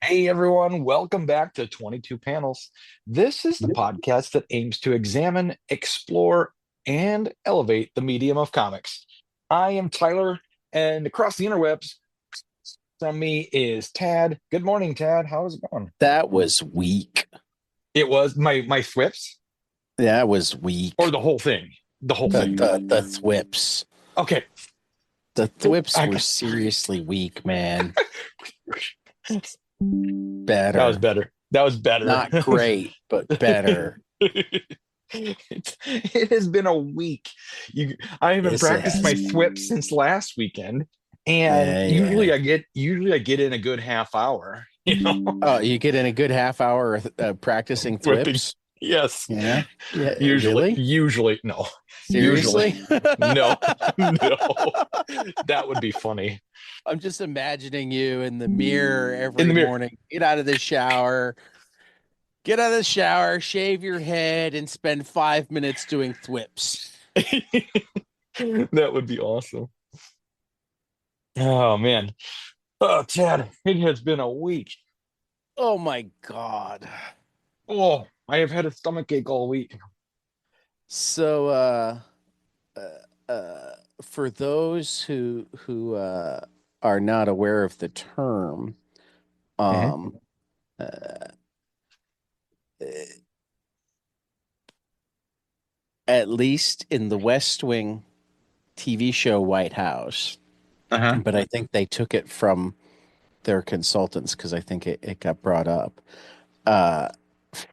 Hey everyone, welcome back to 22 Panels. This is the podcast that aims to examine, explore, and elevate the medium of comics. I am Tyler, and across the interwebs from me is Tad. Good morning, Tad. How's it going? That was weak. It was my thwips That was or weak. the whole thing. The whole The thing. the the thwips. Okay. The thwips I, were seriously weak, man. that was Better. better. That was better. Not great, but better. It has been a week. I haven't Yes, it practiced has. my thwip since last weekend, and Yeah, usually yeah. I get in a good half hour, Oh, you get in a good half hour practicing whipping. thwips? Yes, Yeah. Yeah, usually, really? usually no, usually Seriously? no, no. That would be funny I'm just imagining you in the mirror in every the mirror. morning. Get out of the shower, shave your head, and spend 5 minutes doing thwips. That would be awesome. Oh man. Oh, Chad, it has been a week. Oh my God. Oh, I have had a stomach ache all week. So, for those who are not aware of the term, Mhm. um, uh, at least in the West Wing TV show White House, Uh-huh. but I think they took it from their consultants because I think it got brought up. Uh,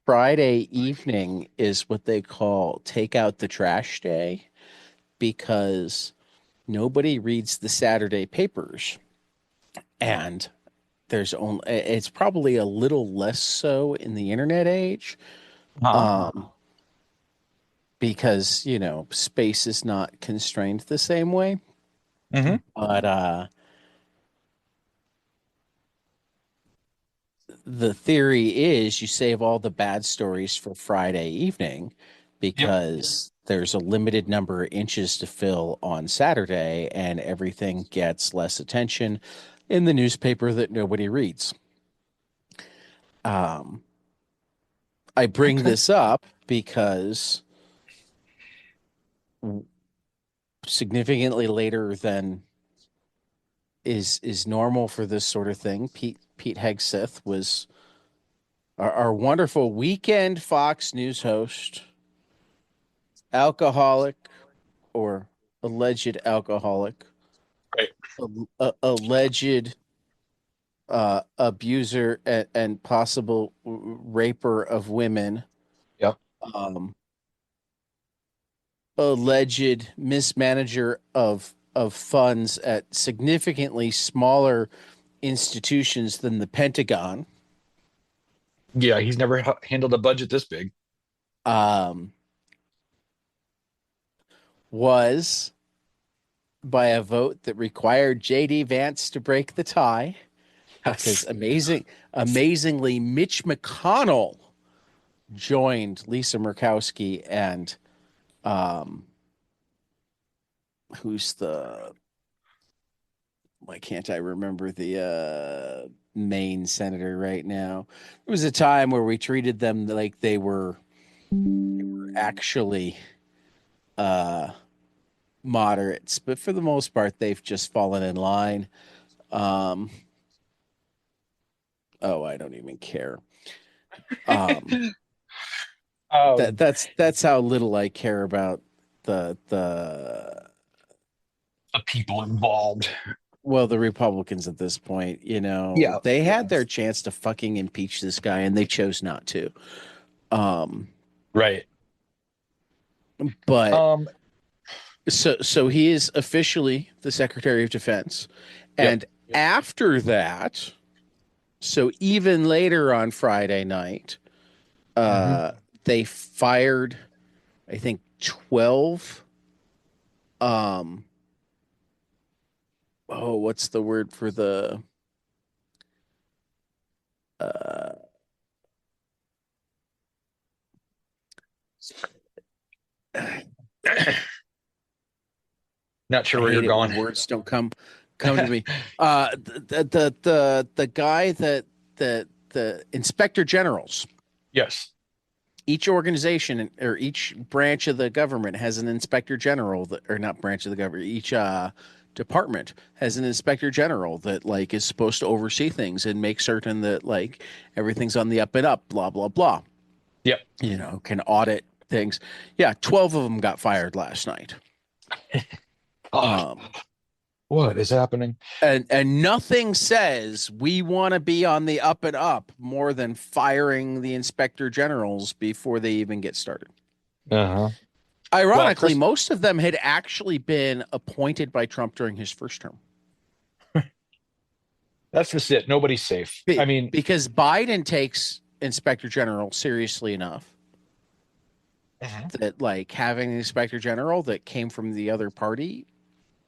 Friday evening is what they call take out the trash day because nobody reads the Saturday papers. And there's only it's probably a little less so in the internet age, Uh-huh. um, because space is not constrained the same way. Hmm. But the theory is you save all the bad stories for Friday evening Yep. because there's a limited number of inches to fill on Saturday and everything gets less attention in the newspaper that nobody reads. Um, I bring Okay. this up because significantly later than is normal for this sort of thing. Pete Hegseth was our wonderful weekend Fox News host, alcoholic or alleged alcoholic, Right. alleged abuser and possible raper of women, Yep. um, alleged mismanager of funds at significantly smaller institutions than the Pentagon, Yeah, he's never handled a budget this big. um, was by a vote that required J.D. Vance to break the tie because Yes. amazingly, Mitch McConnell joined Lisa Murkowski and um, who's the why can't I remember the Maine senator right now? There was a time where we treated them like they were actually uh, moderates, but for the most part, they've just fallen in line. Um, oh, I don't even care. Um, Um, that's how little I care about the the people involved. well, the Republicans at this point. Yeah. They had their chance to fucking impeach this guy and they chose not to. Um, Right. but Um, so he is officially the Secretary of Defense, yep. and after that, so even later on Friday night, Hmm. uh, they fired, I think, 12. Um, oh, what's the word for the uh Not sure I where you're hate it going. when words don't come to me. The guy that the inspector generals. Yes. Each organization or each branch of the government has an inspector general that, or not branch of the government, each department has an inspector general that like is supposed to oversee things and make certain that like everything's on the up and up, blah blah blah. Yep. You know, can audit things. Yeah, 12 of them got fired last night. God, Um, what is happening? and nothing says we want to be on the up and up more than firing the inspector generals before they even get started. Uh-huh. Well, Ironically, Chris, most of them had actually been appointed by Trump during his first term. that's just it. Nobody's safe. I mean, Because Biden takes inspector general seriously enough uh-huh. that like having an inspector general that came from the other party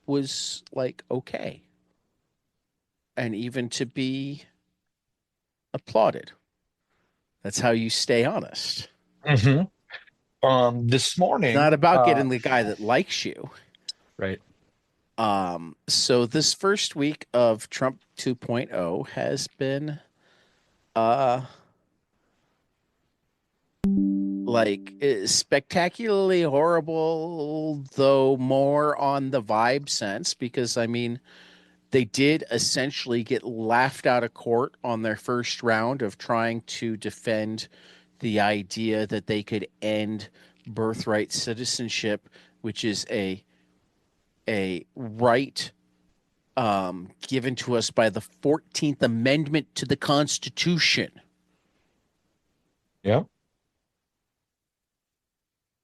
was like okay and even to be applauded. That's how you stay honest. Mhm. This It's not morning, about getting the guy that likes you. right. So this first week of Trump 2.0 has been uh like spectacularly horrible, though more on the vibe sense, because I mean, they did essentially get laughed out of court on their first round of trying to defend the idea that they could end birthright citizenship, which is a right given to us by the 14th Amendment to the Constitution Yeah.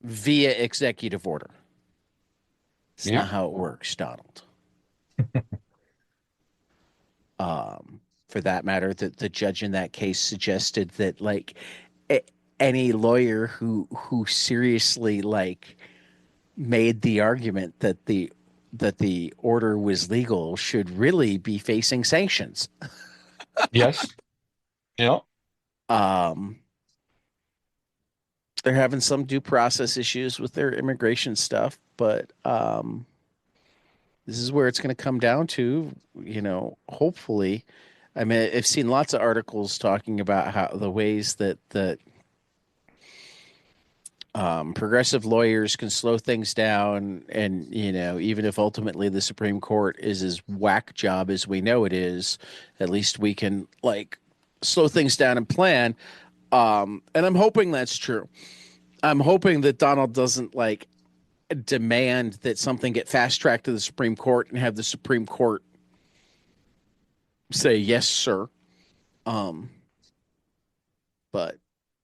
via executive order. It's Yeah. not how it works, Donald. For that matter, the judge in that case suggested that like a, any lawyer who seriously like made the argument that the order was legal should really be facing sanctions. Yes. Yeah. Um, they're having some due process issues with their immigration stuff, but this is where it's going to come down to, you know, hopefully. I mean, I've seen lots of articles talking about how the ways that progressive lawyers can slow things down, and you know, even if ultimately the Supreme Court is as whack job as we know it is, at least we can like slow things down and plan. And I'm hoping that's true. I'm hoping that Donald doesn't like demand that something get fast tracked to the Supreme Court and have the Supreme Court say yes, sir. Um, but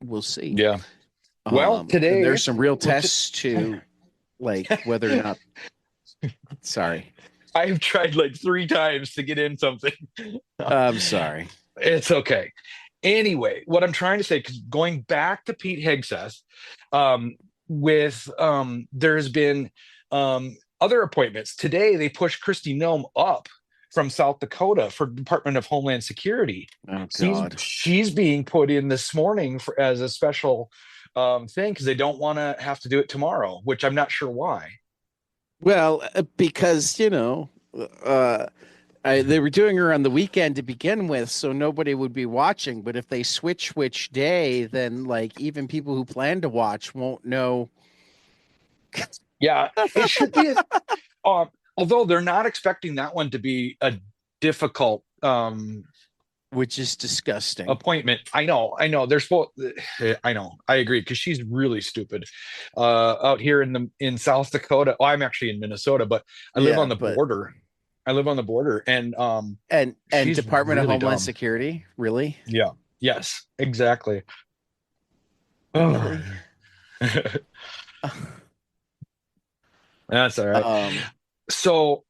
we'll see. Yeah. Well, And today, there's some real well, tests to like whether or not. Sorry, I've tried like 3 times to get in something. I'm sorry. It's okay. Anyway, what I'm trying to say, because going back to Pete Hegseth, with there's been other appointments. Today, they pushed Kristi Noem up from South Dakota for Department of Homeland Security. Oh She's God. she's being put in this morning for as a special thing because they don't want to have to do it tomorrow, which I'm not sure why. Well, because you know, uh, they were doing her on the weekend to begin with, so nobody would be watching. But if they switch which day, then like even people who plan to watch won't know. Yeah, it should be. Although they're not expecting that one to be a difficult Which is disgusting. appointment. I know. They're supposed. I know. I agree because she's really stupid. Out here in South Dakota. Oh, I'm actually in Minnesota, but I live Yeah, on the but border. I live on the border, and and she's Department of really Homeland dumb. Security, really, Yeah. Yes. Exactly. Oh, really. that's all right. Um. So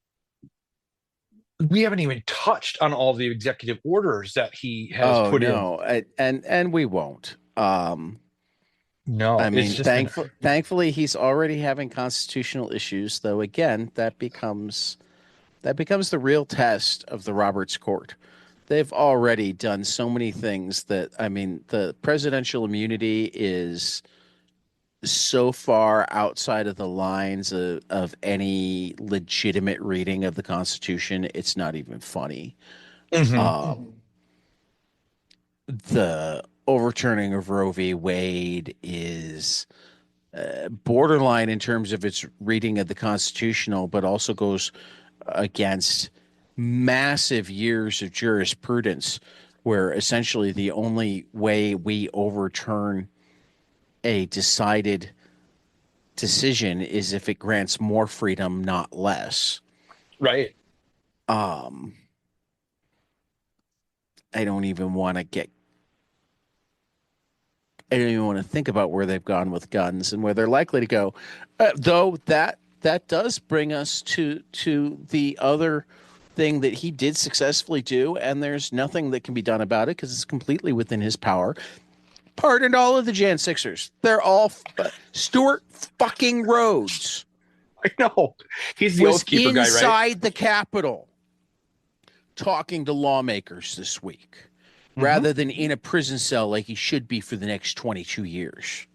we haven't even touched on all the executive orders that he has Oh put in. no, and we won't. No, I it's mean, just been. thankfully, he's already having constitutional issues, though. Again, that becomes the real test of the Roberts Court. They've already done so many things that I mean, the presidential immunity is so far outside of the lines of any legitimate reading of the Constitution. It's not even funny. Mhm. Um, the overturning of Roe v. Wade is borderline in terms of its reading of the constitutional, but also goes against massive years of jurisprudence, where essentially the only way we overturn a decided decision is if it grants more freedom, not less. Right. Um, I don't even want to get. I don't even want to think about where they've gone with guns and where they're likely to go. Though that does bring us to the other thing that he did successfully do, and there's nothing that can be done about it because it's completely within his power. Pardoned all of the Jan Sixers. They're all Stuart fucking Rhodes I know. He's the was Oath Keeper guy, right? inside the Capitol talking to lawmakers this week, Mm-hmm. rather than in a prison cell like he should be for the next 22 years.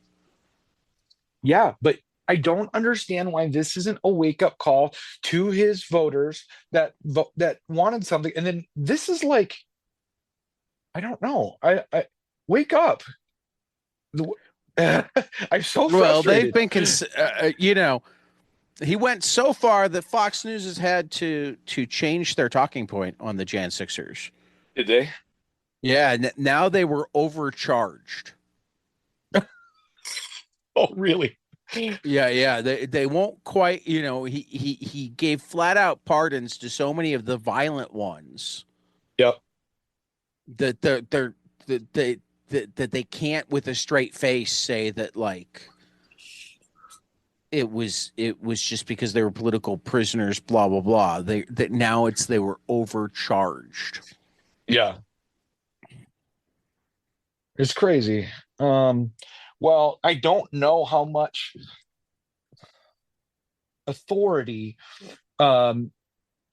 Yeah, but I don't understand why this isn't a wake-up call to his voters that wanted something. And then this is like, I don't know. I wake up. I'm so Well, they've frustrated. been, he went so far that Fox News has had to change their talking point on the Jan Sixers. Did they? Yeah, now they were overcharged. Oh, really? Yeah. They won't quite. He gave flat out pardons to so many of the violent ones Yep. that they can't with a straight face say that like it was just because they were political prisoners, blah blah blah. They were overcharged. Yeah. It's crazy. Well, I don't know how much authority um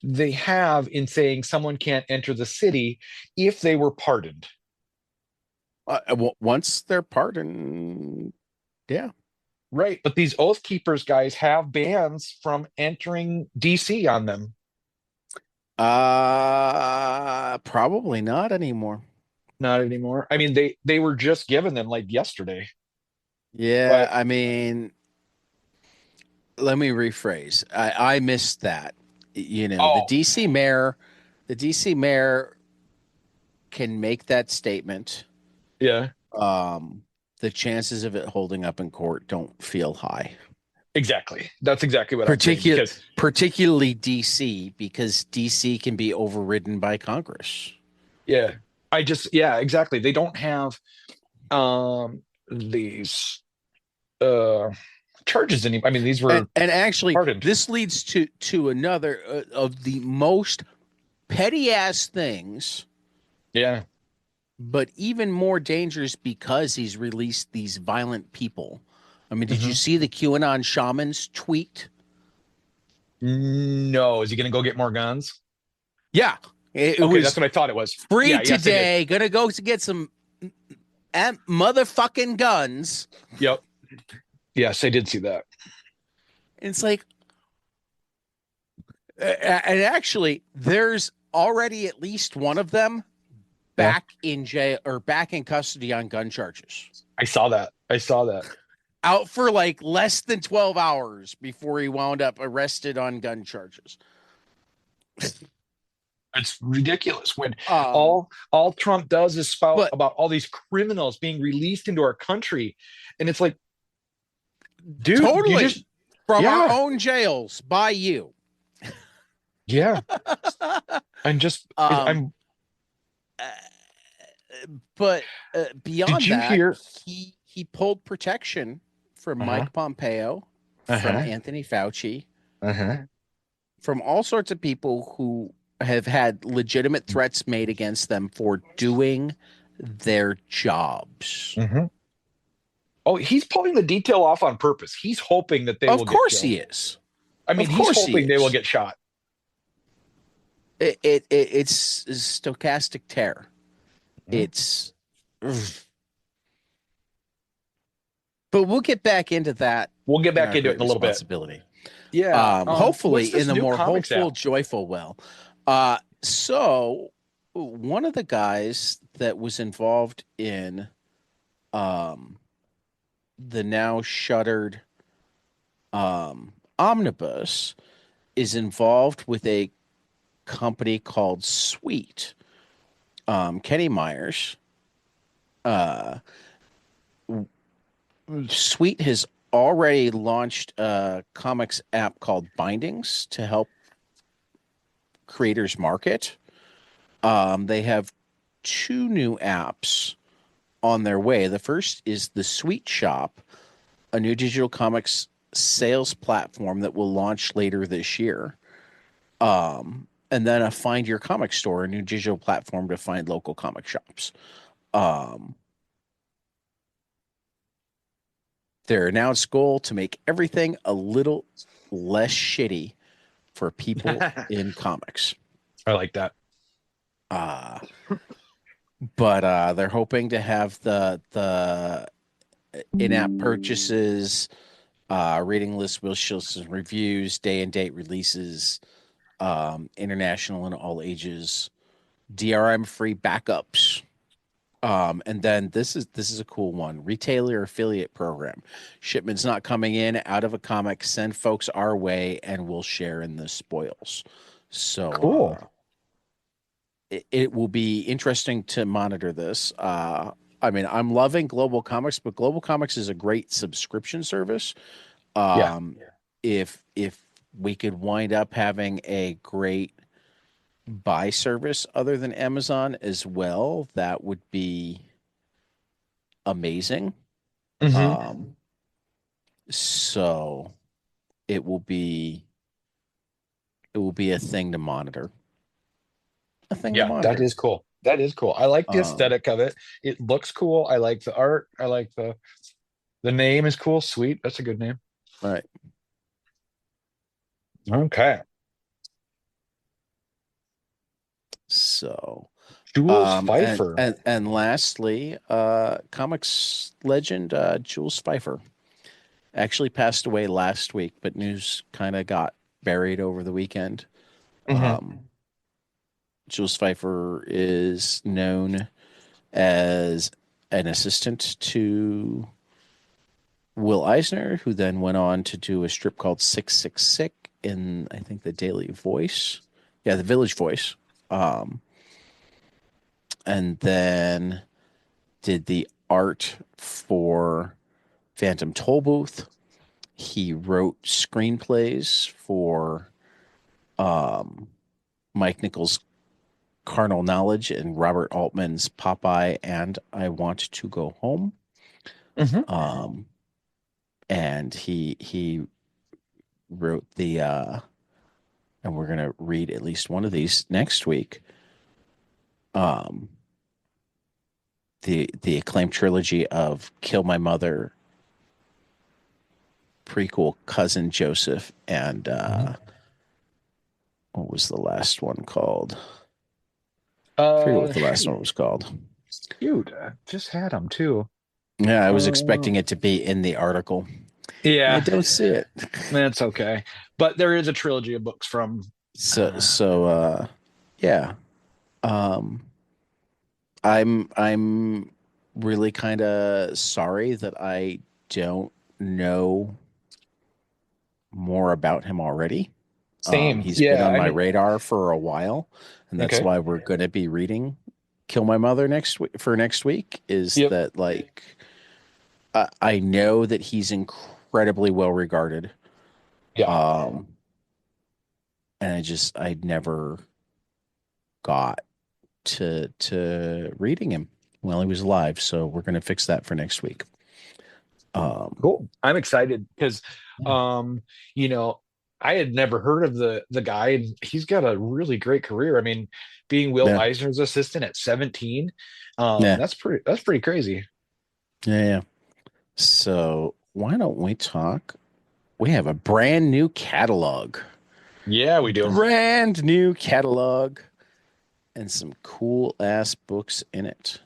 they have in saying someone can't enter the city if they were pardoned. Once they're pardoned, yeah. Right. But these Oath Keepers guys have bans from entering DC on them. Probably not anymore. Not anymore. I mean, they were just given them like yesterday. Yeah, But I mean, let me rephrase. I missed that. The oh, DC mayor can make that statement. yeah, Um, the chances of it holding up in court don't feel high. exactly. That's exactly what I'm saying Particular, because particularly DC, because DC can be overridden by Congress. yeah, yeah, exactly. They don't have these uh charges anymore. I mean, these And, were and actually, pardoned. this leads to another of the most petty ass things, Yeah. but even more dangerous because he's released these violent people. I mean, did you Hmm. see the QAnon shamans tweet? No, is he gonna go get more guns? Yeah, it Okay, that's was what I thought it was. free Yeah, yes, I did. today. Gonna go to get some motherfucking guns. Yep. Yes, I did see that. And it's like, and actually, there's already at least one of them Yeah. back in jail or back in custody on gun charges. I saw that. I saw that. Out for like less than 12 hours before he wound up arrested on gun charges. It's ridiculous when Um, all Trump does is spout but about all these criminals being released into our country. And it's like, dude, you totally just from our yeah, own jails by you. yeah. I'm just um, I'm uh, but did beyond you that, hear? he pulled protection from Uh-huh. Mike Pompeo, from Uh-huh. Anthony Fauci, Uh-huh. from all sorts of people who have had legitimate threats made against them for doing their jobs. Hmm. Oh, he's pulling the detail off on purpose. He's hoping that they Of will get course killed. he is. I mean, Of he's course he hoping they will is. get shot. It's stochastic terror. Mhm. It's, but we'll get back into that We'll get in back our into it great in a little bit. responsibility. Yeah. Hopefully What's in this the new more comics hopeful, app? joyful well. So one of the guys that was involved in um, the now shuttered Omnibus is involved with a company called Sweet. Kenny Myers. Uh, Sweet has already launched a comics app called Bindings to help creators market. They have two new apps on their way. The first is the Sweet Shop, a new digital comics sales platform that will launch later this year. And then a Find Your Comic Store, a new digital platform to find local comic shops. Um, their announced goal to make everything a little less shitty for people I in comics. like that. Uh, but they're hoping to have the in-app purchases, reading list, wish lists, and reviews, day and date releases, international and all ages, DRM free backups. And then this is a cool one. Retailer affiliate program. Shipments not coming in out of a comic, send folks our way and we'll share in the spoils. So Cool. it will be interesting to monitor this. I mean, I'm loving Global Comics, but Global Comics is a great subscription service. Yeah. If we could wind up having a great buy service other than Amazon as well, that would be amazing. Hmm. Um, so it will be a thing to monitor. A thing to Yeah, that monitor. is cool. That is cool. I like the Um, aesthetic of it. It looks cool. I like the art. I like the name is cool. Sweet. That's a good name. right. Okay. So Jules and Pfeiffer. lastly, comics legend Jules Pfeiffer actually passed away last week, but news kind of got buried over the weekend. Hmm. Um, Jules Pfeiffer is known as an assistant to Will Eisner, who then went on to do a strip called 666 in, I think, the Daily Voice. Yeah, the Village Voice. Um, and then did the art for Phantom Tollbooth. He wrote screenplays for um, Mike Nichols' Carnal Knowledge and Robert Altman's Popeye and I Want to Go Home. Hmm. Um, and he wrote and we're gonna read at least one of these next week. Um, the acclaimed trilogy of Kill My Mother, prequel Cousin Joseph, and Hmm. what was the last one called? I forget what the last one Shoot. was called. Shoot. I just had them too. Yeah, I was Uh, expecting it to be in the article. I yeah, don't see it. that's okay. But there is a trilogy of books from. So Uh, so yeah. Um I'm really kind of sorry that I don't know more about him already. Same. He's been Yeah. on I my mean. radar for a while, and that's Okay. why we're going to be reading Kill My Mother next week for next week. Is Yep. that like I know that he's incredibly well regarded, Yeah. um, and I never got to reading him while he was alive. So we're going to fix that for next week. Um, Cool. I'm excited because, um, you know, I had never heard of the guy, and he's got a really great career. I mean, being Will yeah, Eisner's assistant at 17, yeah, that's pretty crazy. yeah, yeah. So why don't we talk? We have a brand new catalog. Yeah, we do. Brand new catalog and some cool ass books in it.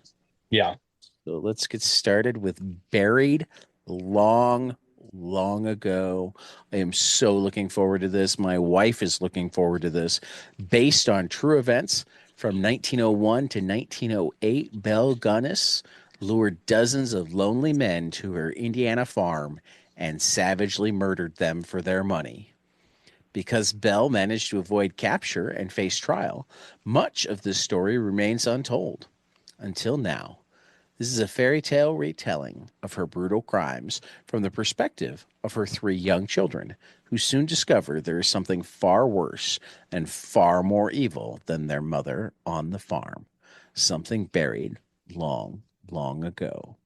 Yeah. So let's get started with Buried Long, Long Ago. I am so looking forward to this. My wife is looking forward to this. Based on true events, From 1901 to 1908, Belle Gunness lured dozens of lonely men to her Indiana farm and savagely murdered them for their money. Because Belle managed to avoid capture and face trial, much of this story remains untold until now. This is a fairy tale retelling of her brutal crimes from the perspective of her three young children, who soon discover there is something far worse and far more evil than their mother on the farm, something buried long, long ago.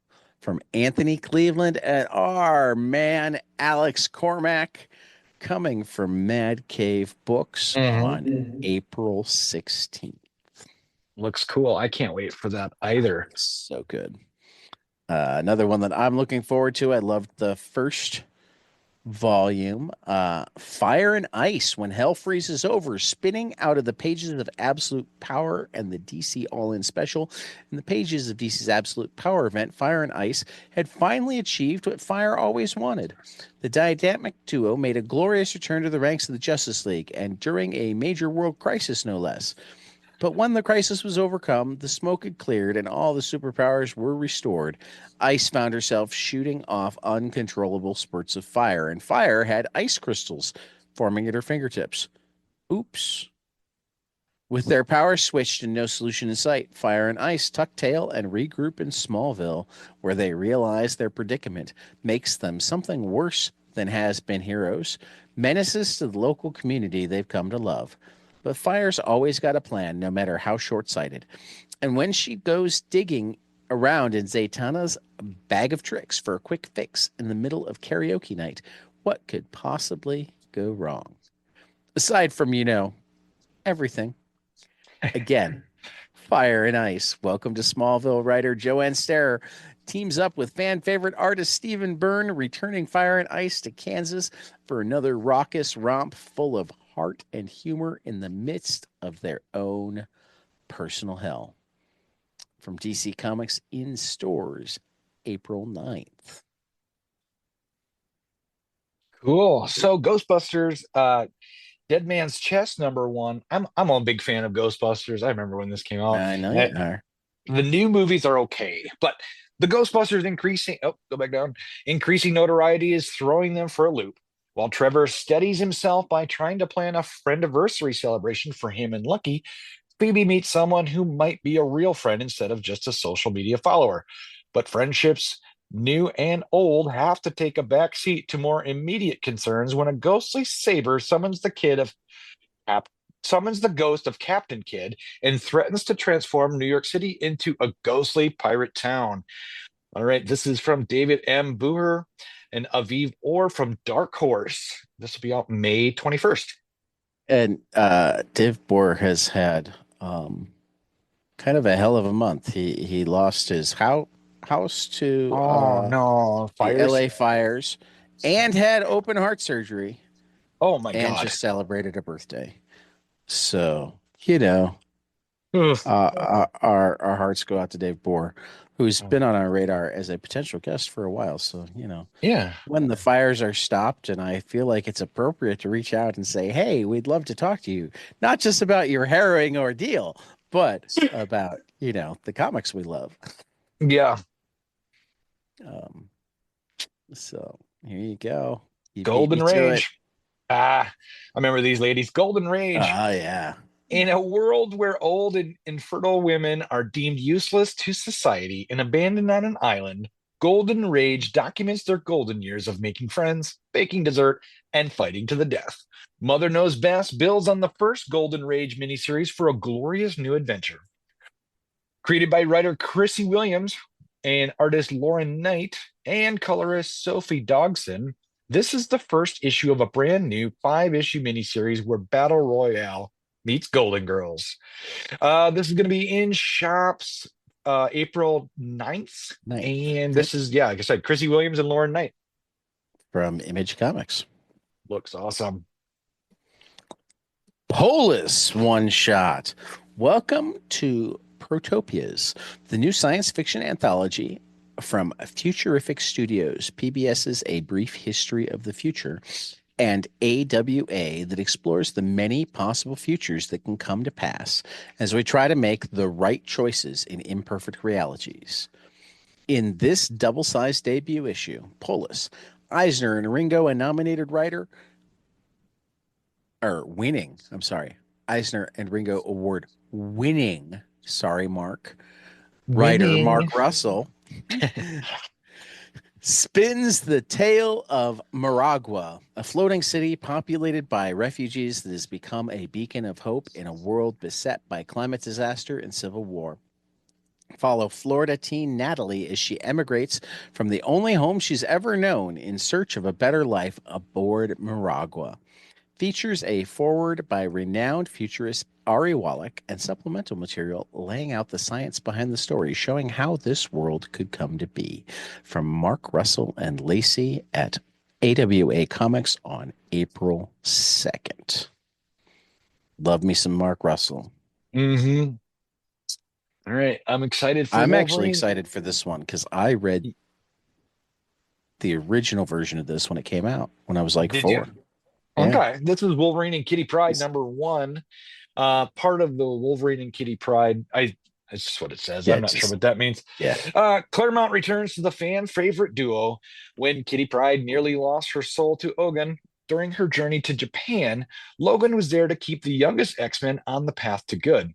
From Anthony Cleveland and our man Alex Cormack, coming from Mad Cave Books Hmm. on April 16th. Looks cool. I can't wait for that either. So good. Another one that I'm looking forward to. I loved the first volume, Fire and Ice, when hell freezes over, spinning out of the pages of Absolute Power and the DC All-In Special. In the pages of DC's Absolute Power event, Fire and Ice had finally achieved what Fire always wanted. The dynamic duo made a glorious return to the ranks of the Justice League, and during a major world crisis, no less. But when the crisis was overcome, the smoke had cleared, and all the superpowers were restored, Ice found herself shooting off uncontrollable spurts of fire, and Fire had ice crystals forming at her fingertips. Oops. With their powers switched and no solution in sight, Fire and Ice tuck tail and regroup in Smallville, where they realize their predicament makes them something worse than has been heroes, menaces to the local community they've come to love. But Fire's always got a plan, no matter how short sighted. And when she goes digging around in Zatanna's bag of tricks for a quick fix in the middle of karaoke night, what could possibly go wrong? Aside from, everything. Again, Fire and Ice. Welcome to Smallville writer Joanne Starrer teams up with fan favorite artist Stephen Byrne, returning Fire and Ice to Kansas for another raucous romp full of heart and humor in the midst of their own personal hell. From DC Comics in stores April 9th. Cool. So Ghostbusters, Dead Man's Chest #1. I'm a big fan of Ghostbusters. I remember when this came out. I know you Uh, are. the new movies are okay, but the Ghostbusters go back down. Increasing notoriety is throwing them for a loop. While Trevor steadies himself by trying to plan a friendiversary celebration for him and Lucky, Phoebe meets someone who might be a real friend instead of just a social media follower. But friendships, new and old, have to take a back seat to more immediate concerns when a ghostly saber Cap- summons the ghost of Captain Kidd and threatens to transform New York City into a ghostly pirate town. All right, this is from David M. Booher and Aviv Orr from Dark Horse. This will be out May 21st. And Dave Bohr has had kind of a hell of a month. He lost his house to Oh no, the fires. LA fires and had open heart surgery Oh my and God. just celebrated a birthday. So, Ugh. our hearts go out to Dave Bohr, who's been on our radar as a potential guest for a while. So, Yeah. when the fires are stopped, and I feel like it's appropriate to reach out and say, "Hey, we'd love to talk to you, not just about your harrowing ordeal, but about the comics we love." Yeah. Um, so here you go. You beat me Golden to it. Rage. Ah, I remember these ladies. Golden Rage. Oh yeah. In a world where old and infertile women are deemed useless to society and abandoned on an island, Golden Rage documents their golden years of making friends, baking dessert, and fighting to the death. Mother Knows Best builds on the first Golden Rage miniseries for a glorious new adventure. Created by writer Chrissy Williams and artist Lauren Knight and colorist Sophie Dogson, this is the first issue of a brand new 5-issue miniseries where Battle Royale meets Golden Girls. This is going to be in shops April 9th. Ninth. And Yep. this is, yeah, like I said, Chrissy Williams and Lauren Knight. From Image Comics. Looks awesome. Polis one shot. Welcome to Protopias, the new science fiction anthology from Futurific Studios, PBS's A Brief History of the Future. and AWA that explores the many possible futures that can come to pass as we try to make the right choices in imperfect realities. In this double sized debut issue, Polis, Eisner, and Ringo, a nominated writer, or winning, I'm sorry, Eisner and Ringo Award winning, sorry, Mark, writer Winning. Mark Russell spins the tale of Maragua, a floating city populated by refugees that has become a beacon of hope in a world beset by climate disaster and civil war. Follow Florida teen Natalie as she emigrates from the only home she's ever known in search of a better life aboard Maragua. Features a foreword by renowned futurist Ari Wallach and supplemental material laying out the science behind the story, showing how this world could come to be. From Mark Russell and Lacey at AWA Comics on April 2nd. Love me some Mark Russell. Mm-hmm. All right. I'm excited for I'm actually Wolverine. excited for this one because I read the original version of this when it came out when I was like Did you? 4. Yeah. Okay. This is Wolverine and Kitty Pride #1. Part of the Wolverine and Kitty Pride. It's just what it says. Yeah, I'm it's not sure just, what that means. yeah. Claremont returns to the fan favorite duo when Kitty Pryde nearly lost her soul to Ogun during her journey to Japan. Logan was there to keep the youngest X-Men on the path to good.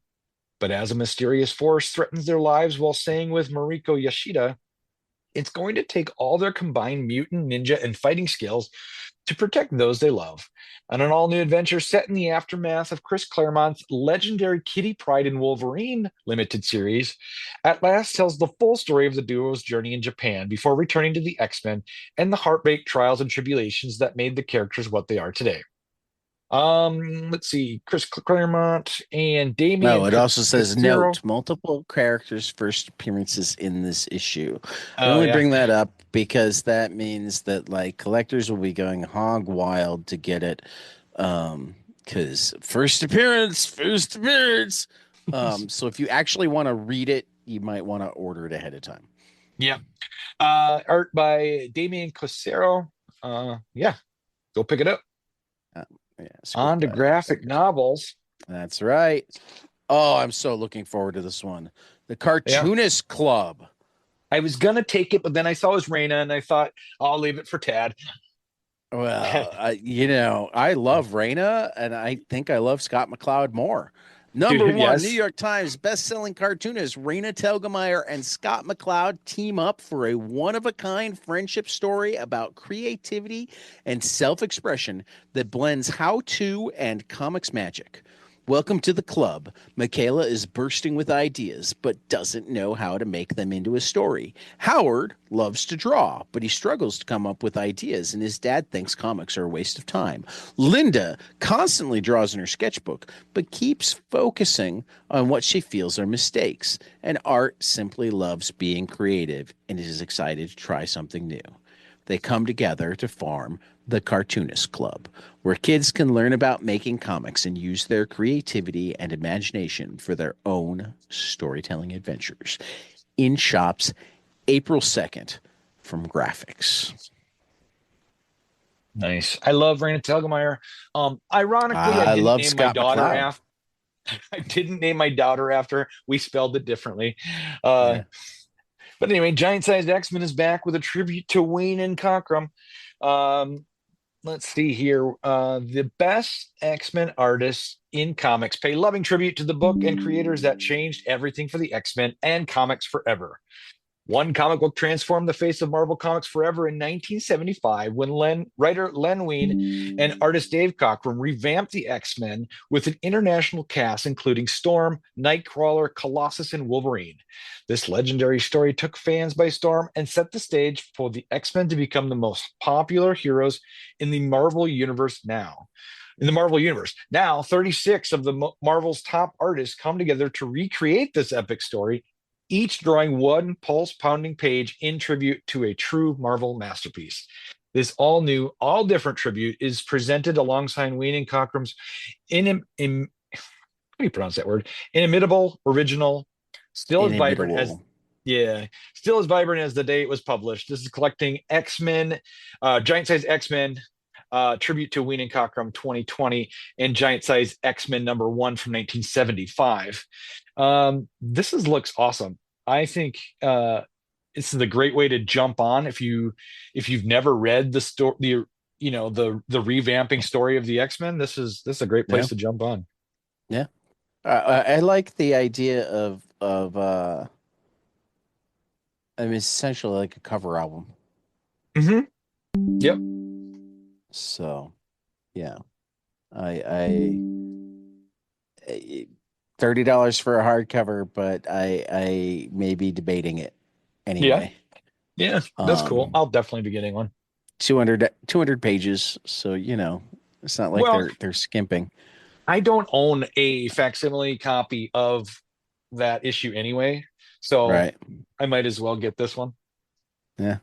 But as a mysterious force threatens their lives while staying with Mariko Yashida, it's going to take all their combined mutant, ninja, and fighting skills to protect those they love. On an all new adventure set in the aftermath of Chris Claremont's legendary Kitty Pryde and Wolverine limited series, At Last tells the full story of the duo's journey in Japan before returning to the X Men and the heartbreak, trials, and tribulations that made the characters what they are today. Let's see, Chris Claremont and Oh, Damian it also says Cassiro. note multiple characters' first appearances in this issue. I Oh only yeah, bring that up because that means that like collectors will be going hog wild to get it. Because first appearance. So if you actually want to read it, you might want to order it ahead of time. yeah. Art by Damian Cassiro. Yeah, go pick it up. Uh, yeah, On to graphic novels. That's right. Oh, I'm so looking forward to this one. The Yeah. Cartoonist Club. I was gonna take it, but then I saw it was Raina and I thought I'll leave it for Tad. Well, I love Raina, and I think I love Scott McCloud more. Number Dude, one, New yes. York Times best-selling cartoonist Raina Telgemeier and Scott McCloud team up for a one-of-a-kind friendship story about creativity and self-expression that blends how-to and comics magic. Welcome to the club. Michaela is bursting with ideas, but doesn't know how to make them into a story. Howard loves to draw, but he struggles to come up with ideas, and his dad thinks comics are a waste of time. Linda constantly draws in her sketchbook, but keeps focusing on what she feels are mistakes. And Art simply loves being creative and is excited to try something new. They come together to form the Cartoonist Club, where kids can learn about making comics and use their creativity and imagination for their own storytelling adventures. In shops April 2nd from Graphics. Nice. I love Raina Telgemeier. Ironically, I I didn't love name my Scott daughter McCloud. after. I didn't name my daughter after. We spelled it differently. Uh, Yeah. but anyway, Giant Sized X-Men is back with a tribute to Wayne and Cockrum. Um, let's see here. The best X-Men artists in comics pay loving tribute to the book and creators that changed everything for the X-Men and comics forever. One comic book transformed the face of Marvel Comics forever in 1975 when writer Len Wein and artist Dave Cockrum revamped the X-Men with an international cast including Storm, Nightcrawler, Colossus, and Wolverine. This legendary story took fans by storm and set the stage for the X-Men to become the most popular heroes in the Marvel Universe now. In the Marvel Universe. Now, 36 of the Marvel's top artists come together to recreate this epic story, each drawing one pulse pounding page in tribute to a true Marvel masterpiece. This all new, all different tribute is presented alongside Wayne and Cockrum's how do you pronounce that word? Inimitable, original, still as vibrant as Inimitable. yeah, still as vibrant as the day it was published. This is collecting X Men, giant size X Men, tribute to Ween and Cockrum 2020, and Giant Size X-Men #1 from 1975. Looks awesome. I think this is a great way to jump on if you've never read the story, the revamping story of the X-Men. This is a great Yeah. place to jump on. Yeah. I like the idea of I mean, it's essentially like a cover album. Hmm. Yep. So yeah, I $30 for a hardcover, but I may be debating it Yeah. anyway. Yeah. That's cool. Um, I'll definitely be getting one. 200 pages, so it's not like Well, they're skimping. I don't own a facsimile copy of that issue anyway, so Right. I might as well get this one. Yeah.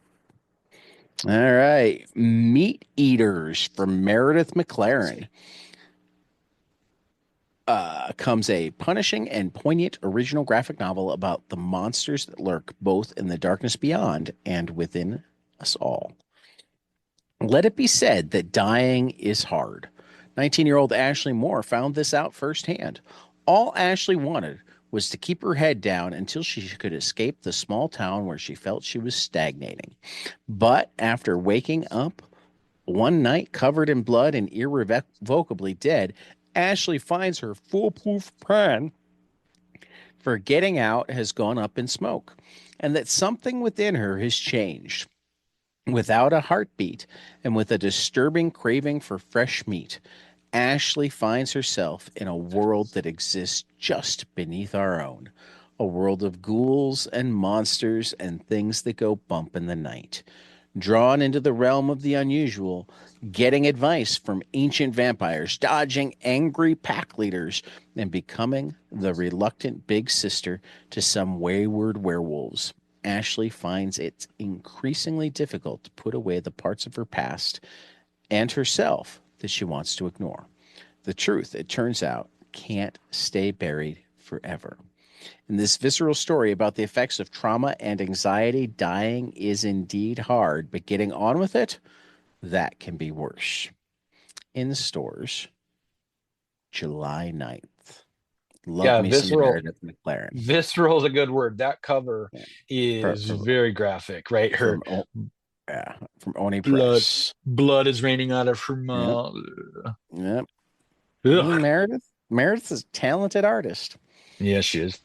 All right. Meat Eaters from Meredith McLaren. Comes a punishing and poignant original graphic novel about the monsters that lurk both in the darkness beyond and within us all. Let it be said that dying is hard. 19-year-old Ashley Moore found this out firsthand. All Ashley wanted was to keep her head down until she could escape the small town where she felt she was stagnating. But after waking up one night covered in blood and irrevocably dead, Ashley finds her foolproof plan for getting out has gone up in smoke, and that something within her has changed. Without a heartbeat and with a disturbing craving for fresh meat, Ashley finds herself in a world that exists just beneath our own, a world of ghouls and monsters and things that go bump in the night. Drawn into the realm of the unusual, getting advice from ancient vampires, dodging angry pack leaders, and becoming the reluctant big sister to some wayward werewolves. Ashley finds it increasingly difficult to put away the parts of her past and herself that she wants to ignore. The truth, it turns out, can't stay buried forever. In this visceral story about the effects of trauma and anxiety, dying is indeed hard, but getting on with it, that can be worse. In stores, July 9th. Love Yeah, me some visceral. Meredith McLaren. Visceral is a good word. That cover Yeah. is From, very graphic, right? Her yeah, from Oni blood Press. blood is raining out of her Yep. mouth. Yep. I mean, Ugh. Meredith is a talented artist. Yeah, she is.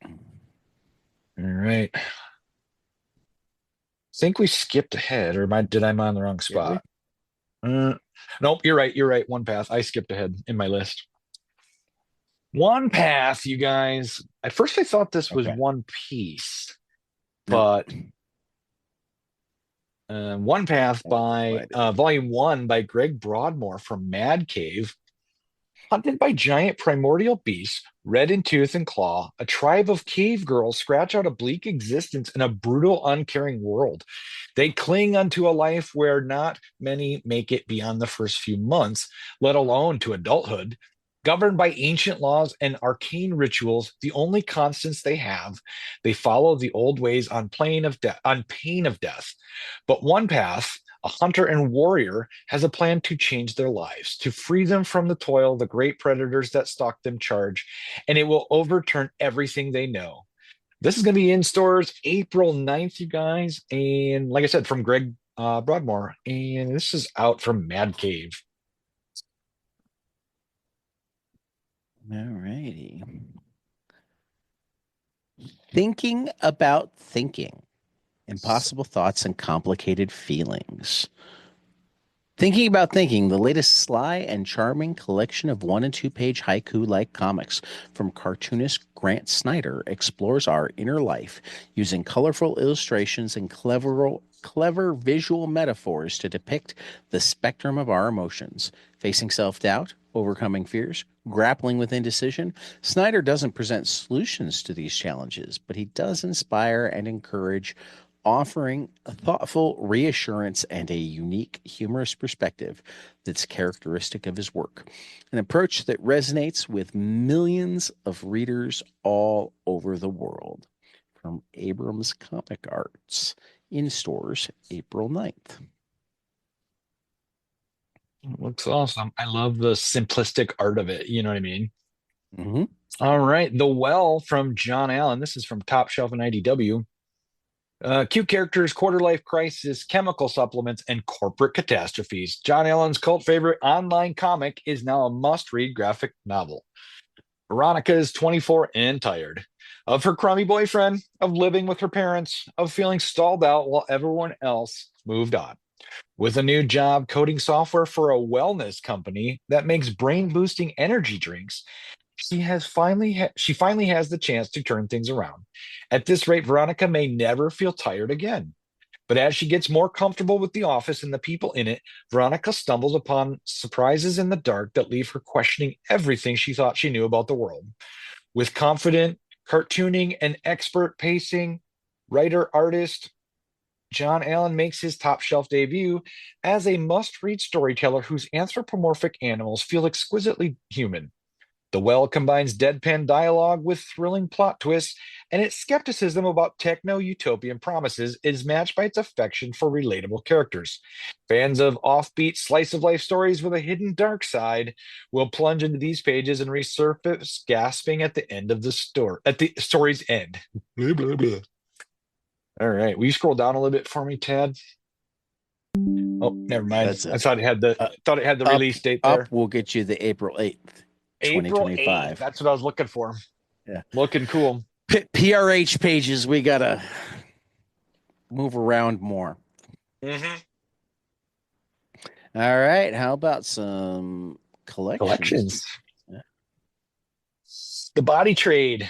All right. Think we skipped ahead, or did I am on the wrong Did we? spot? Uh, nope, you're right. You're right. One path. I skipped ahead in my list. One path, you guys. At first, I thought this was Okay. One Piece, Nope. but One Path That's what by I did. Volume One by Greg Broadmoor from Mad Cave. Hunted by giant primordial beasts, red in tooth and claw, a tribe of cave girls scratch out a bleak existence in a brutal, uncaring world. They cling unto a life where not many make it beyond the first few months, let alone to adulthood. Governed by ancient laws and arcane rituals, the only constants they have, they follow the old ways on pain of death. But one path, a hunter and warrior, has a plan to change their lives, to free them from the toil the great predators that stalk them charge, and it will overturn everything they know. This is going to be in stores April 9th, you guys. And like I said, from Greg Broadmoor. And this is out from Mad Cave. All righty. Thinking about thinking. Impossible thoughts and complicated feelings. Thinking About Thinking, the latest sly and charming collection of 1 and 2 page haiku like comics from cartoonist Grant Snyder, explores our inner life using colorful illustrations and clever visual metaphors to depict the spectrum of our emotions. Facing self doubt, overcoming fears, grappling with indecision, Snyder doesn't present solutions to these challenges, but he does inspire and encourage, offering a thoughtful reassurance and a unique, humorous perspective that's characteristic of his work. An approach that resonates with millions of readers all over the world. From Abrams Comic Arts, in stores April 9th. It looks awesome. I love the simplistic art of it. You know what I mean? Hmm. All right. The Well from John Allen. This is from Top Shelf and IDW. Cute characters, quarter life crisis, chemical supplements, and corporate catastrophes. John Allen's cult favorite online comic is now a must read graphic novel. Veronica is 24 and tired of her crummy boyfriend, of living with her parents, of feeling stalled out while everyone else moved on. With a new job coding software for a wellness company that makes brain boosting energy drinks, she finally has the chance to turn things around. At this rate, Veronica may never feel tired again. But as she gets more comfortable with the office and the people in it, Veronica stumbles upon surprises in the dark that leave her questioning everything she thought she knew about the world. With confident cartooning and expert pacing, writer artist John Allen makes his top shelf debut as a must read storyteller whose anthropomorphic animals feel exquisitely human. The Well combines deadpan dialogue with thrilling plot twists, and its skepticism about techno utopian promises is matched by its affection for relatable characters. Fans of offbeat slice of life stories with a hidden dark side will plunge into these pages and resurface gasping at the end of the story, at the story's end. Blah, blah, blah. All right, will you scroll down a little bit for me, Tad? Oh, never mind. That's I it. thought it had the Up, release date up there. will get you the April 8th, April 8th. 2025. That's what I was looking for. Yeah. Looking cool. PRH pages, we got to move around more. Mm-hmm. All right. How about some collections? Collections. The Body Trade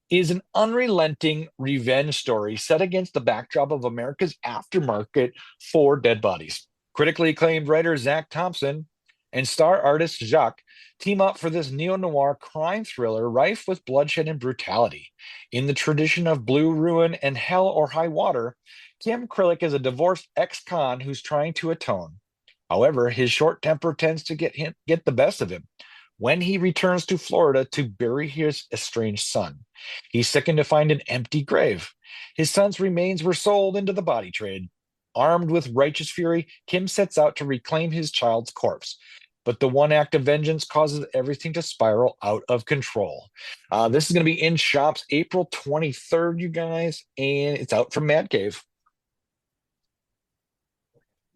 is an unrelenting revenge story set against the backdrop of America's aftermarket for dead bodies. Critically acclaimed writer Zach Thompson and star artist Jacques team up for this neo noir crime thriller rife with bloodshed and brutality. In the tradition of Blue Ruin and Hell or High Water, Kim Krillick is a divorced ex con who's trying to atone. However, his short temper tends to get the best of him when he returns to Florida to bury his estranged son. He's sickened to find an empty grave. His son's remains were sold into the body trade. Armed with righteous fury, Kim sets out to reclaim his child's corpse. But the one act of vengeance causes everything to spiral out of control. This is going to be in shops April 23rd, you guys, and it's out from Mad Cave.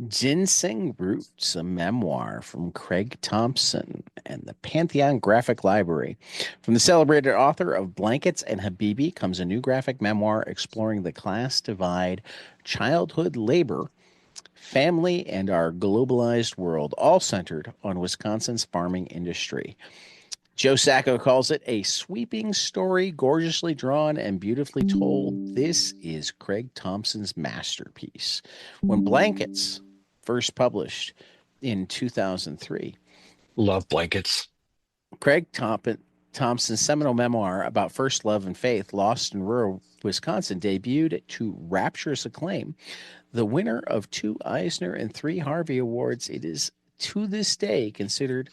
Ginseng Roots, a memoir from Craig Thompson and the Pantheon Graphic Library. From the celebrated author of Blankets and Habibi comes a new graphic memoir exploring the class divide, childhood labor, family, and our globalized world, all centered on Wisconsin's farming industry. Joe Sacco calls it a sweeping story, gorgeously drawn and beautifully told. This is Craig Thompson's masterpiece. When Blankets first published in 2003, Love blankets. Thompson's seminal memoir about first love and faith, lost in rural Wisconsin, debuted to rapturous acclaim. The winner of 2 Eisner and 3 Harvey Awards, it is to this day considered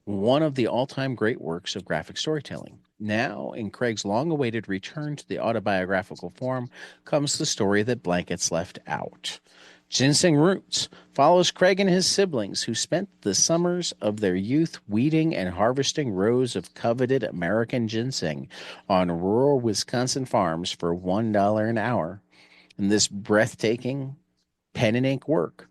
one of the all-time great works of graphic storytelling. Now, in Craig's long-awaited return to the autobiographical form, comes the story that Blankets left out. Ginseng Roots follows Craig and his siblings who spent the summers of their youth weeding and harvesting rows of coveted American ginseng on rural Wisconsin farms for $1 an hour. In this breathtaking pen and ink work,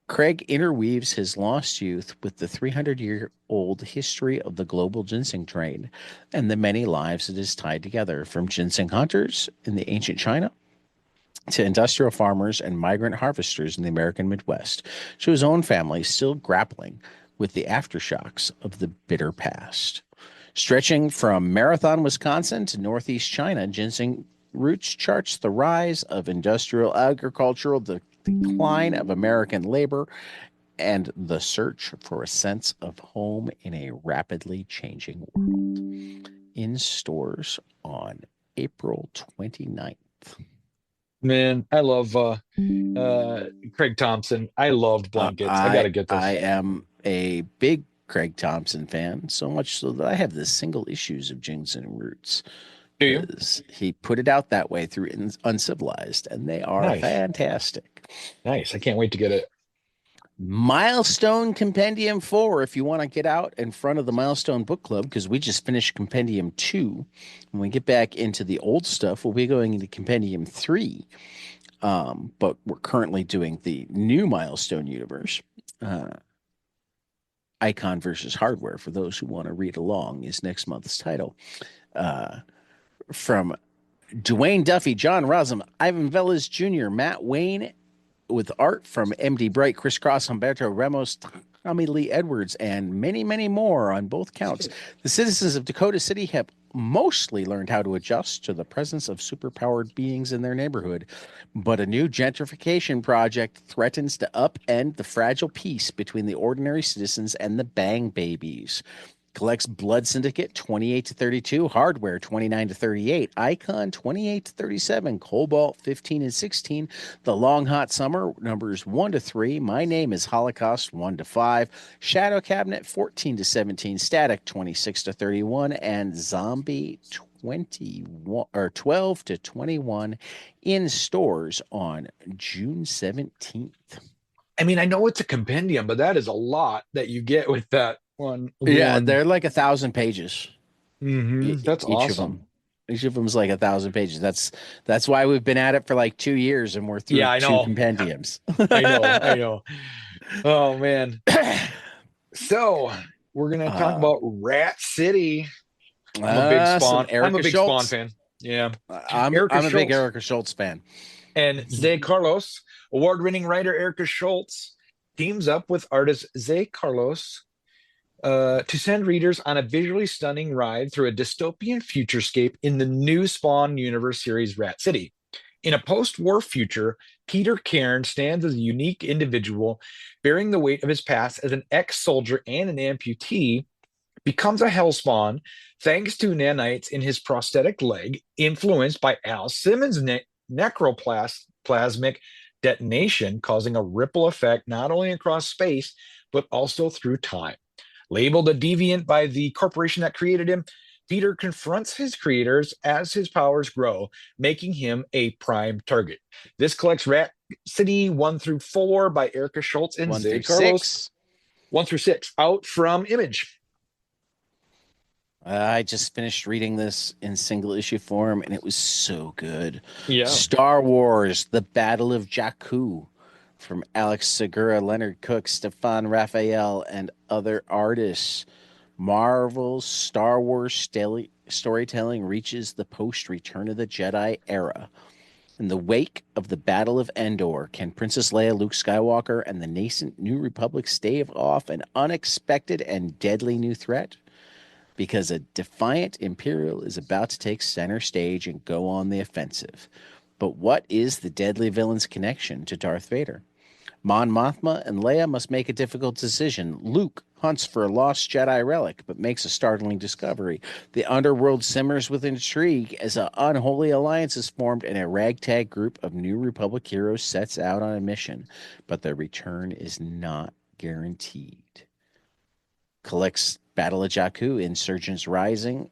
Craig interweaves his lost youth with the 300-year-old history of the global ginseng trade and the many lives it has tied together, from ginseng hunters in the ancient China to industrial farmers and migrant harvesters in the American Midwest, to his own family still grappling with the aftershocks of the bitter past. Stretching from Marathon, Wisconsin to northeast China, Ginseng Roots charts the rise of industrial agriculture, the decline of American labor, and the search for a sense of home in a rapidly changing world. In stores on April 29th. Man, I love Craig Thompson. I loved blankets. I got to get I this. am a big Craig Thompson fan, so much so that I have the single issues of Ginseng Roots Do you? because he put it out that way through Uncivilized, and they are Nice. fantastic. Nice. I can't wait to get it. Milestone Compendium 4, if you want to get out in front of the Milestone Book Club, because we just finished Compendium 2. When we get back into the old stuff, we'll be going into Compendium 3. But we're currently doing the new Milestone universe. Uh, Icon versus Hardware, for those who want to read along, is next month's title. Uh, from Dwayne Duffy, John Rosum, Ivan Velez Jr., Matt Wayne, with art from MD Bright, Chris Cross, Humberto Ramos, Tommy Lee Edwards, and many, many more on both counts. The citizens of Dakota City have mostly learned how to adjust to the presence of superpowered beings in their neighborhood, but a new gentrification project threatens to upend the fragile peace between the ordinary citizens and the Bang Babies. Collects Blood Syndicate 28 to 32, Hardware 29 to 38, Icon 28 to 37, Cobalt 15 and 16, The Long Hot Summer numbers 1 to 3, My Name is Holocaust 1 to 5, Shadow Cabinet 14 to 17, Static 26 to 31, and Zombie 21 or 12 to 21 in stores on June 17th. I mean, I know it's a compendium, but that is a lot that you get with that one. Yeah, they're like 1,000 pages. That's Each of them. awesome. Each of them is like 1,000 pages. That's why we've been at it for like 2 years, and we're Yeah, through I two know. compendiums. I know. Oh man. So we're gonna talk uh, about Rat City. I'm a big some Spawn. I'm a Erica big Spawn Schultz. fan. Yeah. Erica I'm a big Schultz Erica Schultz fan. and Zay Carlos, award-winning writer Erica Schultz, teams up with artist Zay Carlos to send readers on a visually stunning ride through a dystopian futurescape in the new Spawn universe series Rat City. In a post-war future, Peter Cairn stands as a unique individual bearing the weight of his past as an ex-soldier and an amputee, becomes a hellspawn thanks to nanites in his prosthetic leg, influenced by Al Simmons' necroplasmic detonation, causing a ripple effect not only across space, but also through time. Labeled a deviant by the corporation that created him, Peter confronts his creators as his powers grow, making him a prime target. This collects Rat City 1 through 4 by Erica Schultz and One Zay through Carlos. 6. 1 through 6, out from Image. I just finished reading this in single issue form, and it was so good. Yeah. Star Wars: The Battle of Jakku, from Alex Segura, Leonard Cook, Stefan Raphael, and other artists. Marvel's Star Wars storytelling reaches the post Return of the Jedi era. In the wake of the Battle of Endor, can Princess Leia, Luke Skywalker, and the nascent New Republic stave off an unexpected and deadly new threat? Because a defiant Imperial is about to take center stage and go on the offensive. But what is the deadly villain's connection to Darth Vader? Mon Mothma and Leia must make a difficult decision. Luke hunts for a lost Jedi relic, but makes a startling discovery. The underworld simmers with intrigue as an unholy alliance is formed and a ragtag group of New Republic heroes sets out on a mission, but their return is not guaranteed. Collects Battle of Jakku, Insurgents Rising,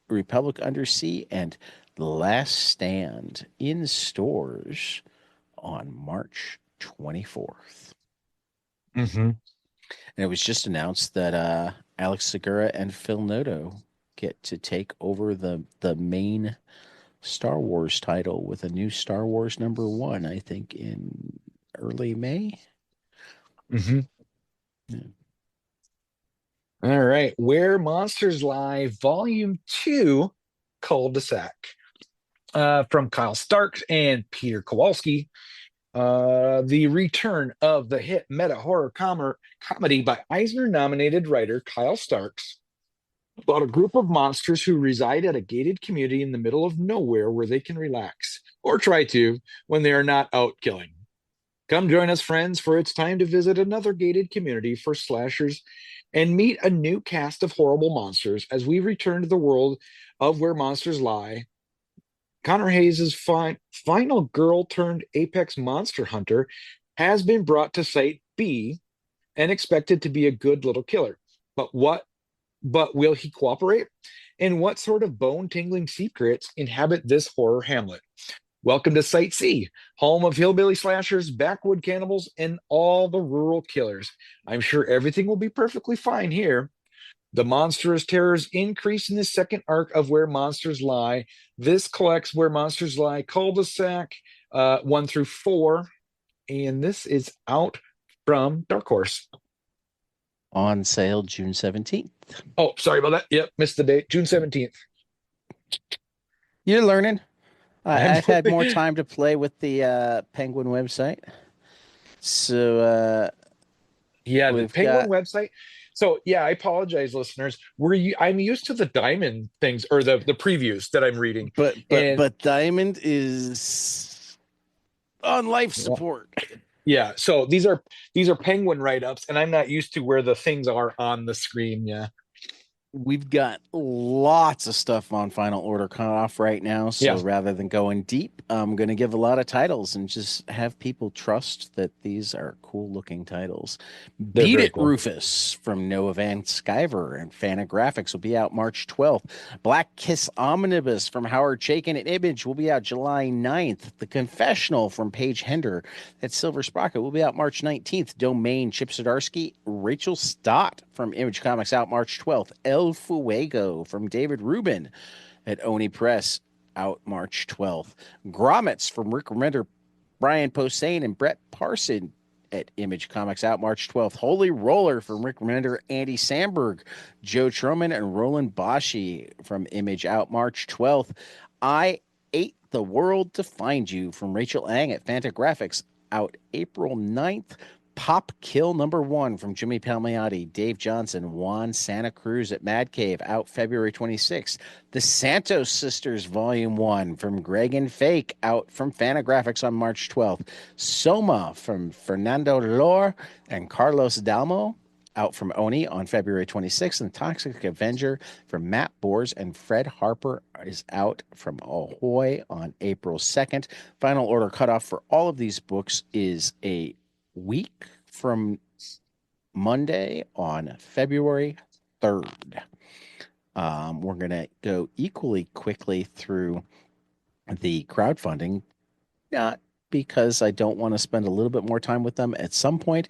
Republic Undersea, and The Last Stand in stores on March 24th. Mm-hmm. And it was just announced that Alex Segura and Phil Noto get to take over the main Star Wars title with a new Star Wars #1, I think, in early May. Mm-hmm. Yeah. All right. Where Monsters Lie, Volume 2, Cul-de-sac. From Kyle Starks and Peter Kowalski. The return of the hit meta horror comedy by Eisner nominated writer Kyle Starks about a group of monsters who reside at a gated community in the middle of nowhere where they can relax, or try to, when they are not out killing. Come join us, friends, for it's time to visit another gated community for slashers and meet a new cast of horrible monsters as we return to the world of Where Monsters Lie. Connor Hayes' final girl turned apex monster hunter has been brought to Site B and expected to be a good little killer. But will he cooperate? And what sort of bone tingling secrets inhabit this horror hamlet? Welcome to Site C, home of hillbilly slashers, backwood cannibals, and all the rural killers. I'm sure everything will be perfectly fine here. The monstrous terrors increase in the second arc of Where Monsters Lie. This collects Where Monsters Lie cul-de-sac 1 through 4, and this is out from Dark Horse. On sale June 17th. Oh, sorry about that. Yep, missed the date. June 17th. You're learning. I'm I've had more time to play with the Penguin website. So Yeah, the we've Penguin got, website. So yeah, I apologize, listeners. I'm used to the diamond things or the previews that I'm reading. And but Diamond is on life support. yeah, so these are Penguin write-ups, and I'm not used to where the things are on the screen. Yeah. We've got lots of stuff on Final Order cutoff right now. So Yeah, rather than going deep, I'm going to give a lot of titles and just have people trust that these are cool looking titles. they're Beat very It, cool. Rufus from Noah Van Sciver and Fantagraphics will be out March 12th. Black Kiss Omnibus from Howard Chaykin and Image will be out July 9th. The Confessional from Paige Hender at Silver Sprocket will be out March 19th. Domain, Chip Zdarsky, Rachel Stott from Image Comics out March 12th. El Fuego from David Rubin at Oni Press out March 12th. Grommets from Rick Remender, Brian Posehn, and Brett Parson at Image Comics out March 12th. Holy Roller from Rick Remender, Andy Samberg, Joe Truman, and Roland Boschi from Image out March 12th. I Ate the World to Find You from Rachel Ang at Fantagraphics out April 9th. Pop Kill #1 from Jimmy Palmiotti, Dave Johnson, Juan Santa Cruz at Mad Cave out February 26th. The Santos Sisters Volume 1 from Greg and Fake out from Fantagraphics on March 12th. Soma from Fernando Lor and Carlos Dalmo out from Oni on February 26th. And Toxic Avenger from Matt Bors and Fred Harper is out from Ahoy on April 2nd. Final Order cutoff for all of these books is a week from Monday on February 3rd. We're going to go equally quickly through the crowdfunding, not because I don't want to spend a little bit more time with them at some point,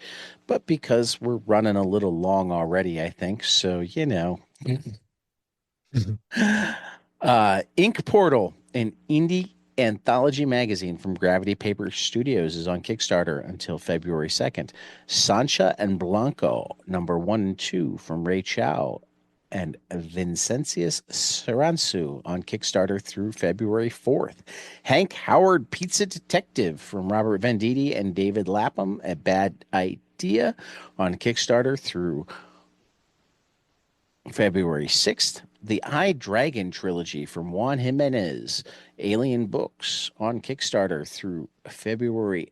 but because we're running a little long already, I think. So, Ink Portal, an indie anthology magazine from Gravity Paper Studios, is on Kickstarter until February 2nd. Sancha and Blanco, #1 and 2 from Ray Chow and Vincentius Saransu on Kickstarter through February 4th. Hank Howard, Pizza Detective from Robert Venditti and David Lapham, A Bad Idea on Kickstarter through February 6th. The I Dragon trilogy from Juan Jimenez, Alien Books on Kickstarter through February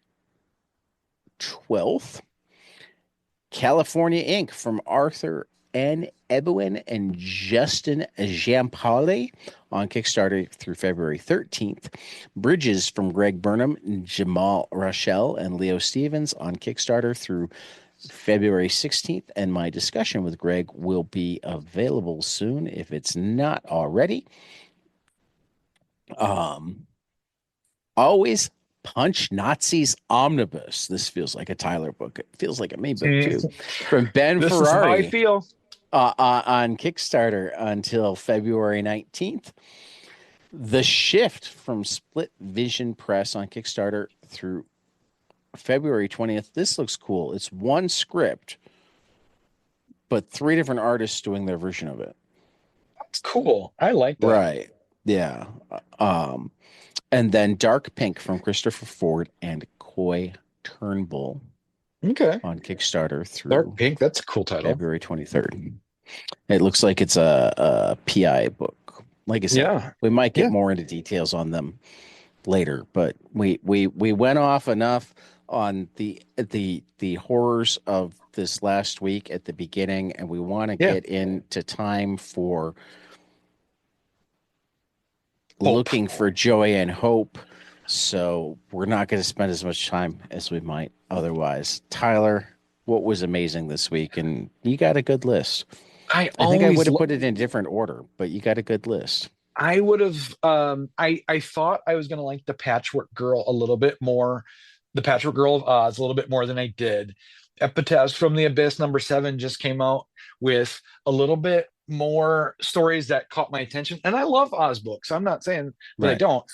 12th. California Inc. from Arthur N. Ebouin and Justin Giampaoli on Kickstarter through February 13th. Bridges from Greg Burnham, Jamal Rochelle, and Leo Stevens on Kickstarter through February 16th, and my discussion with Greg will be available soon if it's not already. Always Punch Nazis Omnibus. This feels like a Tyler book. It feels like a me book too. From Ben This is how I Ferrari feel. on Kickstarter until February 19th. The Shift from Split Vision Press on Kickstarter through February 20th. This looks cool. It's one script, but 3 different artists doing their version of it. That's cool. I like that. Right. Yeah. And then Dark Pink from Christopher Ford and Coy Turnbull Okay. on Kickstarter through Dark Pink. That's a cool title. February 23rd. It looks like it's a PI book. Like I said, Yeah. we might get Yeah. more into details on them later, but we went off enough on the horrors of this last week at the beginning, and we want to Yeah. get into time for Hope. looking for joy and hope. So we're not going to spend as much time as we might otherwise. Tyler, what was amazing this week? And you got a good list. I think I would have put it in a different order, but you got a good list. I would have I thought I was gonna like the Patchwork Girl a little bit more, the Patchwork Girl of Oz a little bit more than I did. Epitaphs from the Abyss #7 just came out with a little bit more stories that caught my attention. And I love Oz books. I'm not saying that I Right. don't.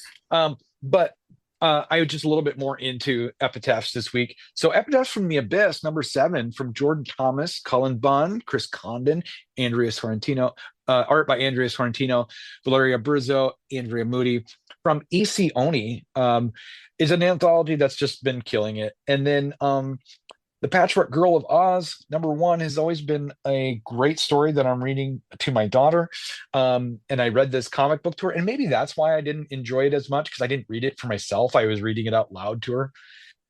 But I was just a little bit more into Epitaphs this week. So Epitaphs from the Abyss #7 from Jordan Thomas, Cullen Bunn, Chris Condon, Andrea Sorrentino, art by Andrea Sorrentino, Valeria Brizzo, Andrea Moody from E.C. Oni, is an anthology that's just been killing it. And then The Patchwork Girl of Oz, #1, has always been a great story that I'm reading to my daughter. And I read this comic book to her. And maybe that's why I didn't enjoy it as much because I didn't read it for myself. I was reading it out loud to her.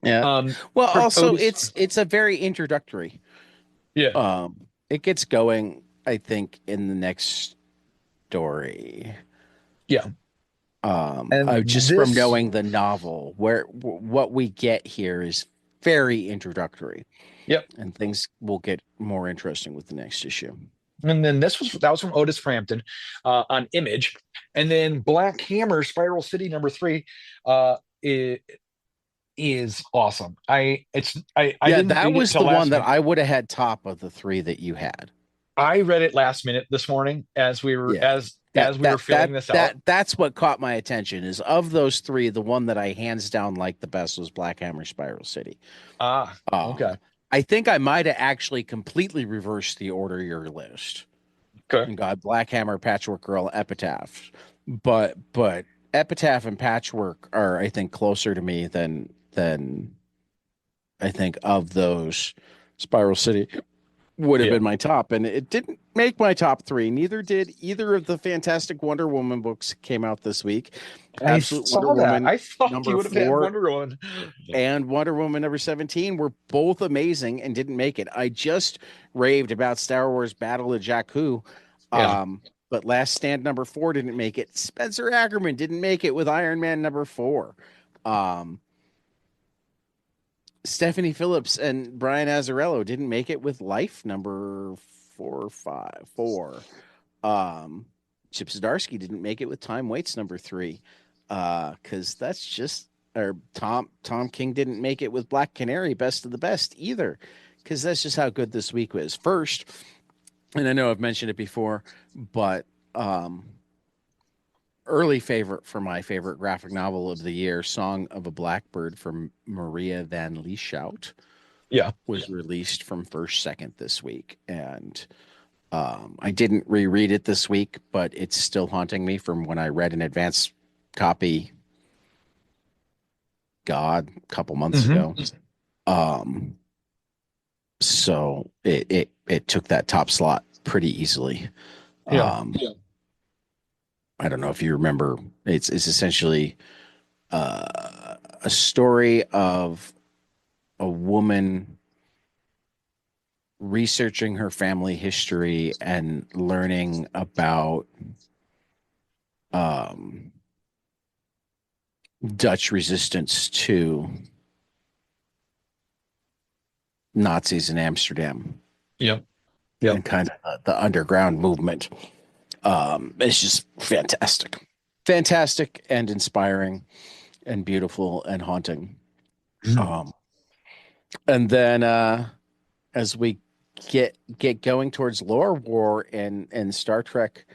Yeah. Um, Well, from also Otis. it's a very introductory. Yeah. It gets going, I think, in the next story. Yeah. And Just from this, knowing the novel, where what we get here is very introductory, yep. and things will get more interesting with the next issue. And then that was from Otis Frampton on Image. And then Black Hammer Spiral City #3 it is awesome. I Yeah, didn't that read it was till the one last that minute. I would have had top of the three that you had. I read it last minute this morning as we were Yeah. as we were filling this out. That's what caught my attention is of those three, the one that I hands down liked the best was Black Hammer Spiral City. Ah, Um, okay. I think I might have actually completely reversed the order of your list Okay. and got Black Hammer, Patchwork Girl, Epitaph. But Epitaph and Patchwork are, I think, closer to me than I think of those. Spiral City would have Yeah. been my top, and it didn't make my top three. Neither did either of the Fantastic Wonder Woman books came out this week. I Absolute Wonder saw that. Woman I thought you number would have had 4 Wonder Woman. and Wonder Woman #17 were both amazing and didn't make it. I just raved about Star Wars Battle of Jakku. Yeah. Um, but Last Stand #4 didn't make it. Spencer Ackerman didn't make it with Iron Man #4. Um, Stephanie Phillips and Brian Azzarello didn't make it with Life #4. Chip Zdarsky didn't make it with Time Waits #3. Because that's just or Tom King didn't make it with Black Canary Best of the Best either. Because that's just how good this week was. First, and I know I've mentioned it before, but um early favorite for my favorite graphic novel of the year, Song of a Blackbird from Maria Van Lieshout, Yeah. was released from First Second this week. And I didn't reread it this week, but it's still haunting me from when I read an advance copy, God, a couple months Hmm. ago. Um, so it took that top slot pretty easily. Yeah. Yeah. I don't know if you remember. It's essentially a story of a woman researching her family history and learning about um, Dutch resistance to Nazis in Amsterdam Yep. Yep. and kind of the underground movement. It's just fantastic, fantastic and inspiring and beautiful and haunting. Mhm. Um, and then as we get going towards Lore War and Star Trek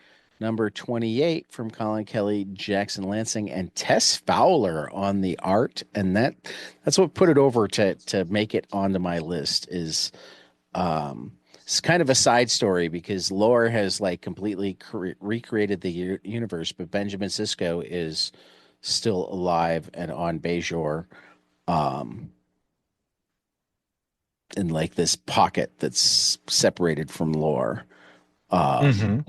#28 from Colin Kelly, Jackson Lansing, and Tess Fowler on the art, and that's what put it over to make it onto my list. It's kind of a side story because Lore has like completely recreated the universe, but Benjamin Sisko is still alive and on Bajor. Um, in like this pocket that's separated from Lore. Um, Hmm.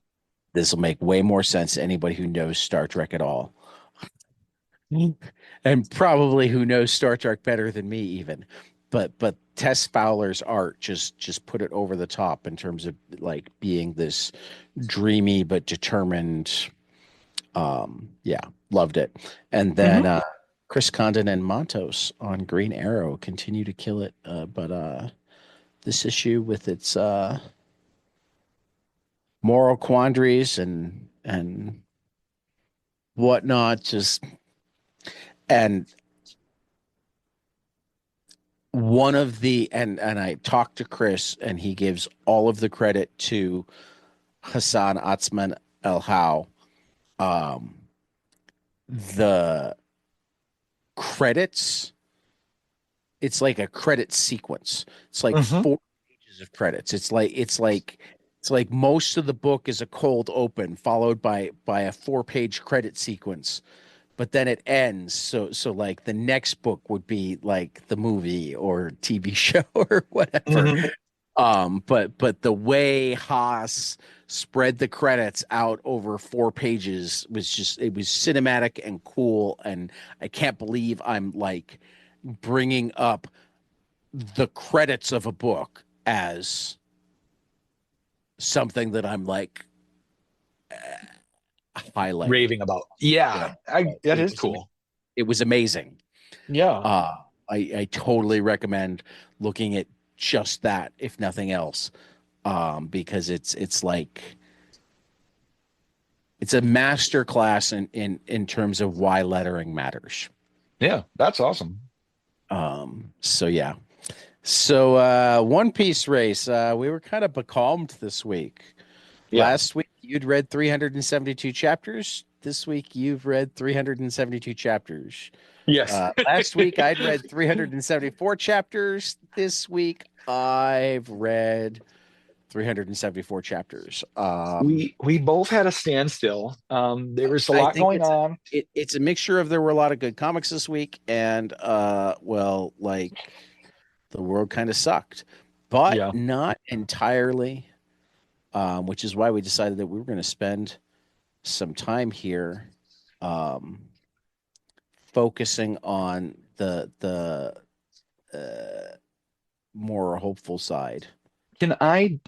this will make way more sense to anybody who knows Star Trek at all, and probably who knows Star Trek better than me even. But Tess Fowler's art just put it over the top in terms of like being this dreamy but determined. Yeah, loved it. And then Hmm. Chris Condon and Montos on Green Arrow continue to kill it. But this issue with its moral quandaries and whatnot. Just and one of the and I talked to Chris, and he gives all of the credit to Hassan Atzman El How. Um, the credits, it's like a credit sequence. It's like Hmm. 4 pages of credits. It's like most of the book is a cold open followed by a 4 page credit sequence, but then it ends. So like the next book would be like the movie or TV show or whatever. Hmm. But the way Haas spread the credits out over 4 pages was just, it was cinematic and cool, and I can't believe I'm like bringing up the credits of a book as something that I'm like highlighting. Raving about. Yeah, Yeah, but that is cool. it was amazing. Yeah. Uh, I totally recommend looking at just that, if nothing else, because it's like it's a master class in terms of why lettering matters. Yeah, that's awesome. So yeah. So One Piece race. We were kind of becalmed this week. Yeah. Last week you'd read 372 chapters. This week you've read 372 chapters. Yes. Last week I'd read 374 chapters. This week I've read 374 chapters. We both had a standstill. There was a I lot think going on. it's a mixture of, there were a lot of good comics this week, and well, like the world kind of sucked, but Yeah. not entirely. Which is why we decided that we were going to spend some time here, um, focusing on the more hopeful side. Can I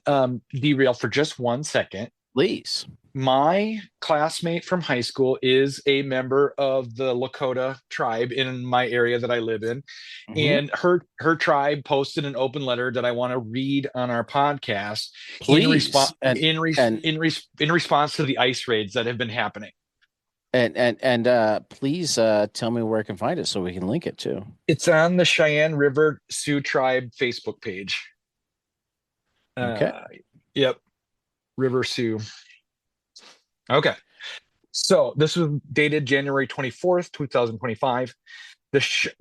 derail for just 1 second? Please. My classmate from high school is a member of the Lakota tribe in my area that I live in, Hmm. and her tribe posted an open letter that I want to read on our podcast in response Please. And in response to the ice raids that have been happening. please tell me where I can find it so we can link it too. It's on the Cheyenne River Sioux Tribe Facebook page. Okay. Uh, yep, River Sioux. Okay. So this was dated January 24th, 2025. The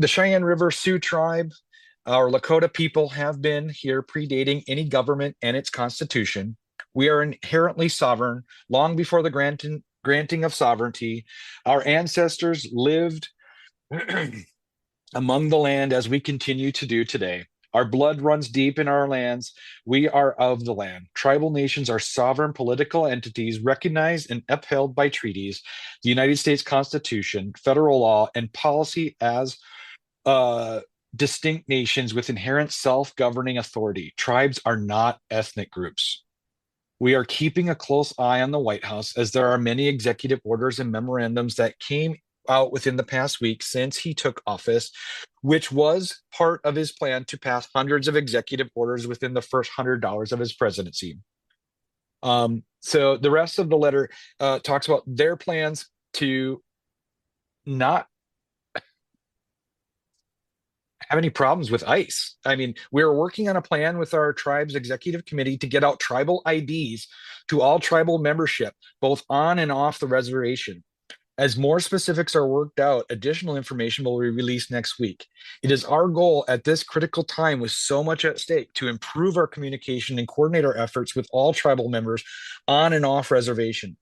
Cheyenne River Sioux Tribe, our Lakota people, have been here predating any government and its constitution. We are inherently sovereign. Long before the granting of sovereignty, our ancestors lived among the land as we continue to do today. Our blood runs deep in our lands. We are of the land. Tribal nations are sovereign political entities recognized and upheld by treaties, the United States Constitution, federal law, and policy as uh, distinct nations with inherent self governing authority. Tribes are not ethnic groups. We are keeping a close eye on the White House as there are many executive orders and memorandums that came out within the past week since he took office, which was part of his plan to pass hundreds of executive orders within the first $100 of his presidency. So the rest of the letter talks about their plans to not have any problems with ICE. I mean, we're working on a plan with our tribe's executive committee to get out tribal IDs to all tribal membership, both on and off the reservation. As more specifics are worked out, additional information will be released next week. It is our goal at this critical time, with so much at stake, to improve our communication and coordinate our efforts with all tribal members on and off reservation.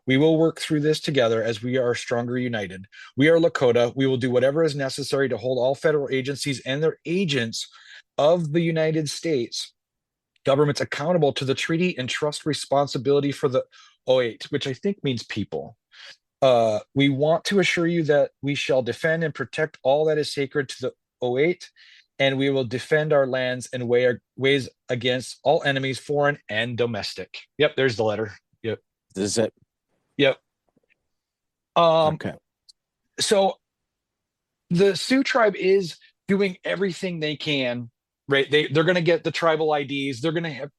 We will work through this together as we are stronger united. We are Lakota. We will do whatever is necessary to hold all federal agencies and their agents of the United States governments accountable to the treaty and trust responsibility for the O8, which I think means people. We want to assure you that we shall defend and protect all that is sacred to the O8, and we will defend our lands and ways against all enemies, foreign and domestic. Yep, there's the letter. Yep, Is it yep. Um, okay? so the Sioux tribe is doing everything they can, right? They're going to get the tribal IDs. They're going to have.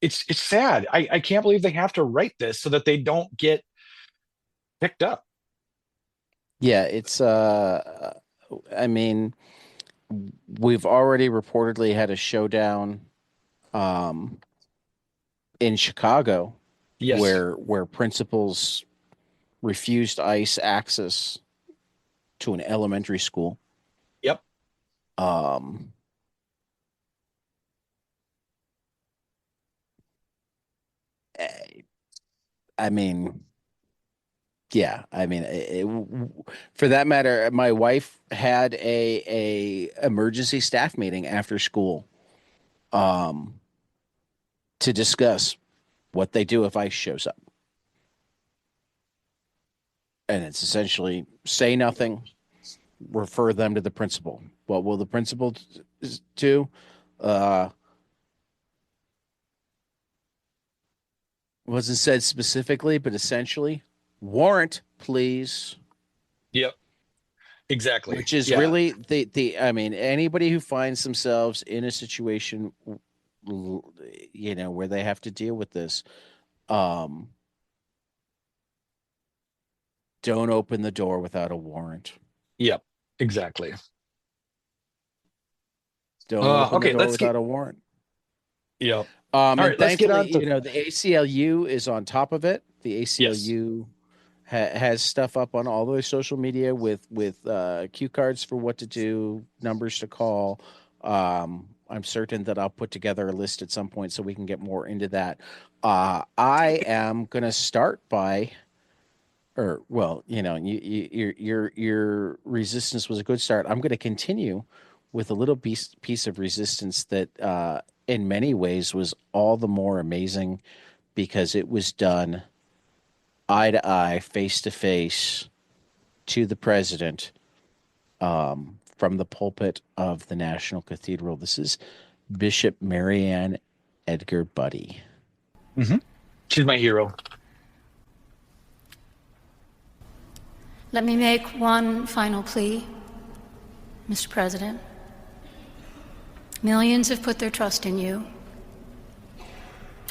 It's sad. I can't believe they have to write this so that they don't get picked up. Yeah, it's I mean, we've already reportedly had a showdown um in Chicago Yes. where principals refused ICE access to an elementary school. Yep. Um eh, I mean, yeah, I mean, for that matter, my wife had a emergency staff meeting after school um to discuss what they do if ICE shows up. And it's essentially say nothing, refer them to the principal. What will the principal do? Uh, wasn't said specifically, but essentially, warrant, please. Yep. Exactly. Which is Yeah. really the. I mean, anybody who finds themselves in a situation, where they have to deal with this, um, don't open the door without a warrant. Yep. Exactly. Don't open the Okay. door without a warrant. Yep. All And right. Let's get thankfully, on to. the ACLU is on top of it. The Yes. ACLU has stuff up on all their social media with cue cards for what to do, numbers to call. I'm certain that I'll put together a list at some point so we can get more into that. I am gonna start by, or well, your resistance was a good start. I'm gonna continue with a little piece of resistance that, in many ways, was all the more amazing because it was done eye to eye, face to face to the president, from the pulpit of the National Cathedral. This is Bishop Marianne Edgar Buddy. Hmm. She's my hero. Let me make one final plea, Mr. President. Millions have put their trust in you.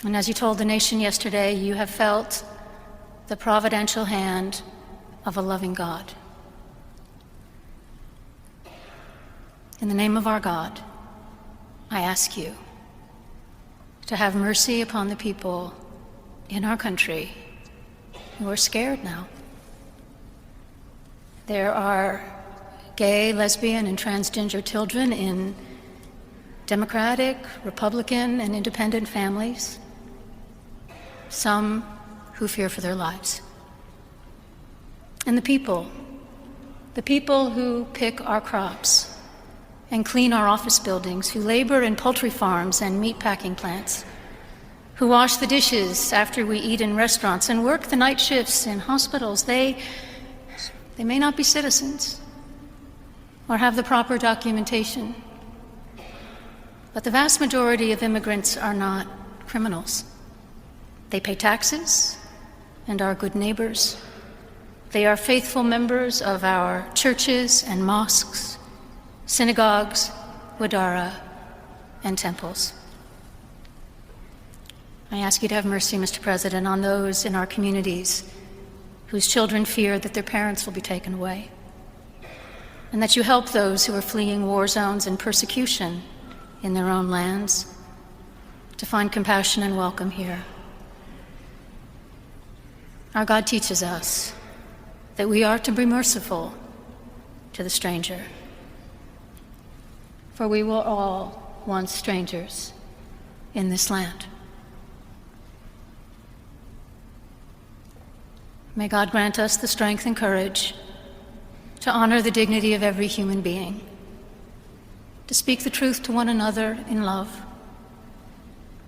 And as you told the nation yesterday, you have felt the providential hand of a loving God. In the name of our God, I ask you to have mercy upon the people in our country who are scared now. There are gay, lesbian, and transgender children in Democratic, Republican, and independent families, some who fear for their lives. And the people who pick our crops and clean our office buildings, who labor in poultry farms and meat packing plants, who wash the dishes after we eat in restaurants and work the night shifts in hospitals, they may not be citizens or have the proper documentation, but the vast majority of immigrants are not criminals. They pay taxes and are good neighbors. They are faithful members of our churches and mosques, synagogues, wadara, and temples. I ask you to have mercy, Mr. President, on those in our communities whose children fear that their parents will be taken away, and that you help those who are fleeing war zones and persecution in their own lands to find compassion and welcome here. Our God teaches us that we are to be merciful to the stranger, for we were all once strangers in this land. May God grant us the strength and courage to honor the dignity of every human being, to speak the truth to one another in love,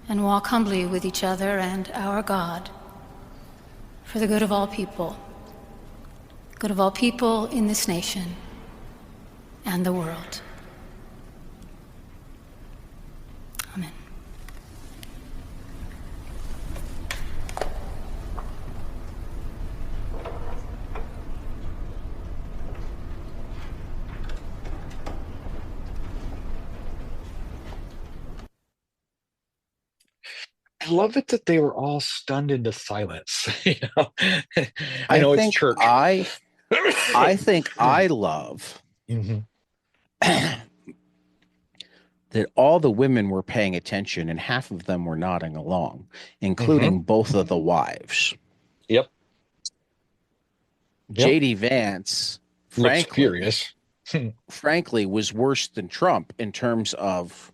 and walk humbly with each other and our God for the good of all people in this nation and the world. Amen. I love it that they were all stunned into silence. I I know it's think church. I I think I love Mhm. that all the women were paying attention and half of them were nodding along, Mhm. including both of the wives. Yep. Yep. JD Vance, Looks frankly, furious. frankly, was worse than Trump in terms of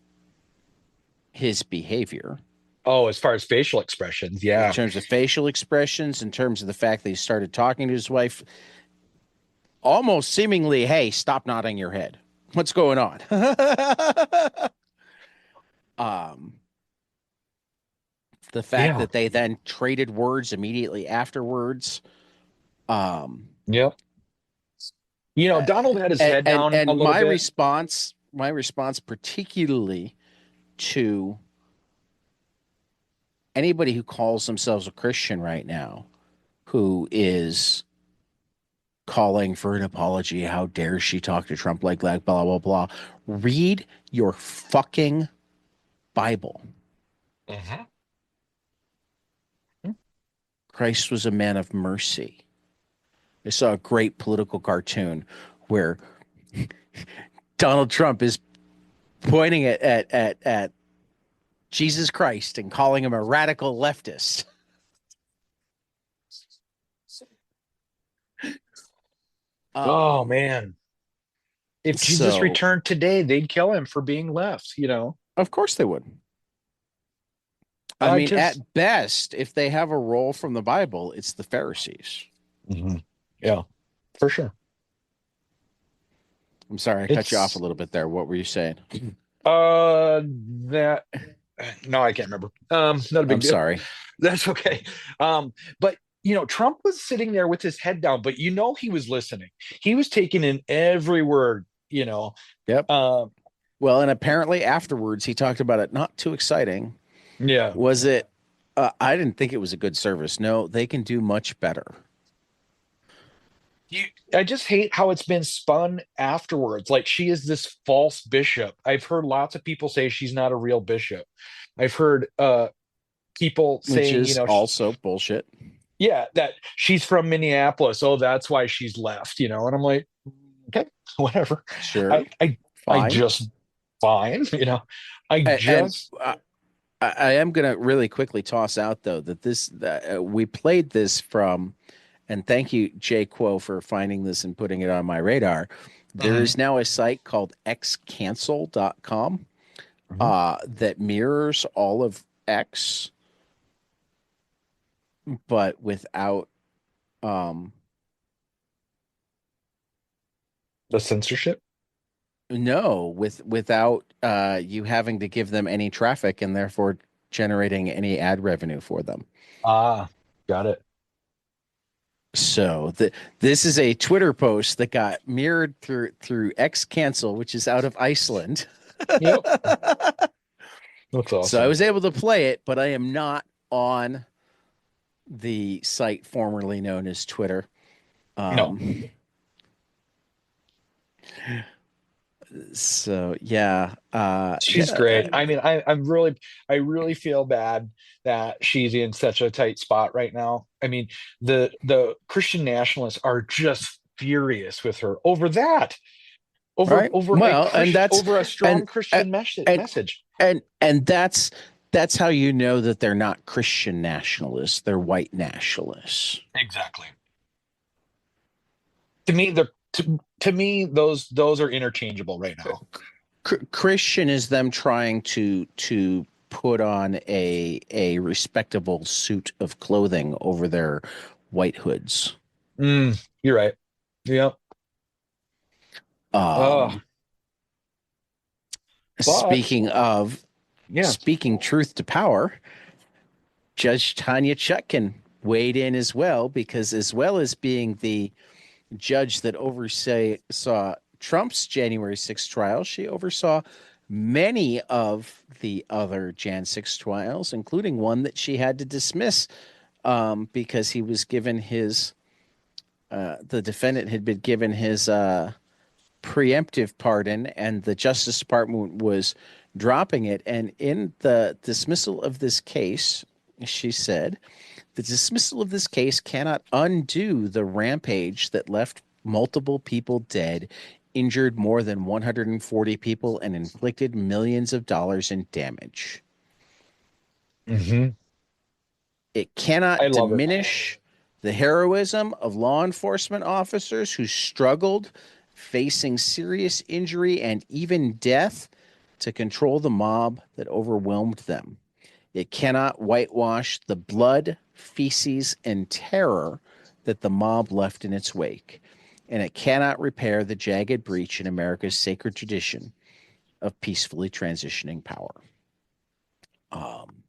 his behavior, Oh, as far as facial expressions, in yeah. terms of facial expressions, in terms of the fact that he started talking to his wife, almost seemingly, hey, stop nodding your head. What's going on? um, the fact Yeah. that they then traded words immediately afterwards. Um, Yep. Donald had his and, head and down a and little bit. my response, particularly to anybody who calls themselves a Christian right now, who is calling for an apology. How dare she talk to Trump like that? Blah blah blah. Read your fucking Bible. Mhm. Christ was a man of mercy. I saw a great political cartoon where Donald Trump is pointing at Jesus Christ and calling him a radical leftist. Oh Um, man. If Jesus so returned today, they'd kill him for being left. of course they would. I I mean, just at best, if they have a role from the Bible, it's the Pharisees. Mhm. Yeah, for sure. I'm sorry, I cut you off a It's little bit there. What were you saying? that no, I can't remember. Not a I'm big deal. sorry. That's okay. But Trump was sitting there with his head down, but he was listening. He was taking in every word. Yep. Um, Well, and apparently afterwards he talked about it not too exciting. yeah. Was it? I didn't think it was a good service. No, they can do much better. You, I just hate how it's been spun afterwards. Like she is this false bishop. I've heard lots of people say she's not a real bishop. I've heard people Which saying, is also bullshit. yeah, that she's from Minneapolis. Oh, that's why she's left. And I'm like, okay, whatever. Sure, I fine. just fine. I And just I am gonna really quickly toss out though that we played this from, and thank you Jay Quo for finding this and putting it on my radar. There Mhm, is now a site called xcancel.com mhm. that mirrors all of X, but without um The censorship. no, without you having to give them any traffic and therefore generating any ad revenue for them. Ah, got it. So this is a Twitter post that got mirrored through X Cancel, which is out of Iceland. Yep, that's So I awesome. was able to play it, but I am not on the site formerly known as Twitter. No, Um, so yeah, she's great. I mean, I really feel bad that she's in such a tight spot right now. I mean, the Christian nationalists are just furious with her over that, over right. Well, over a and strong Christian and message. and that's how you know that they're not Christian nationalists; they're white nationalists. Exactly. To me, those are interchangeable right now. Christian is them trying to put on a respectable suit of clothing over their white hoods. You're right. Yep. Um, But speaking of yeah. speaking truth to power, Judge Tanya Chutkan weighed in as well because as well as being the judge that oversaw Trump's January 6th trial, she oversaw many of the other Jan 6 trials, including one that she had to dismiss because he was given the defendant had been given his preemptive pardon, and the Justice Department was dropping it. And in the dismissal of this case, she said, the dismissal of this case cannot undo the rampage that left multiple people dead, injured more than 140 people, and inflicted millions of dollars in damage. Hmm. It I cannot love it. diminish the heroism of law enforcement officers who struggled, facing serious injury and even death, to control the mob that overwhelmed them. It cannot whitewash the blood, feces, and terror that the mob left in its wake. And it cannot repair the jagged breach in America's sacred tradition of peacefully transitioning power. Um,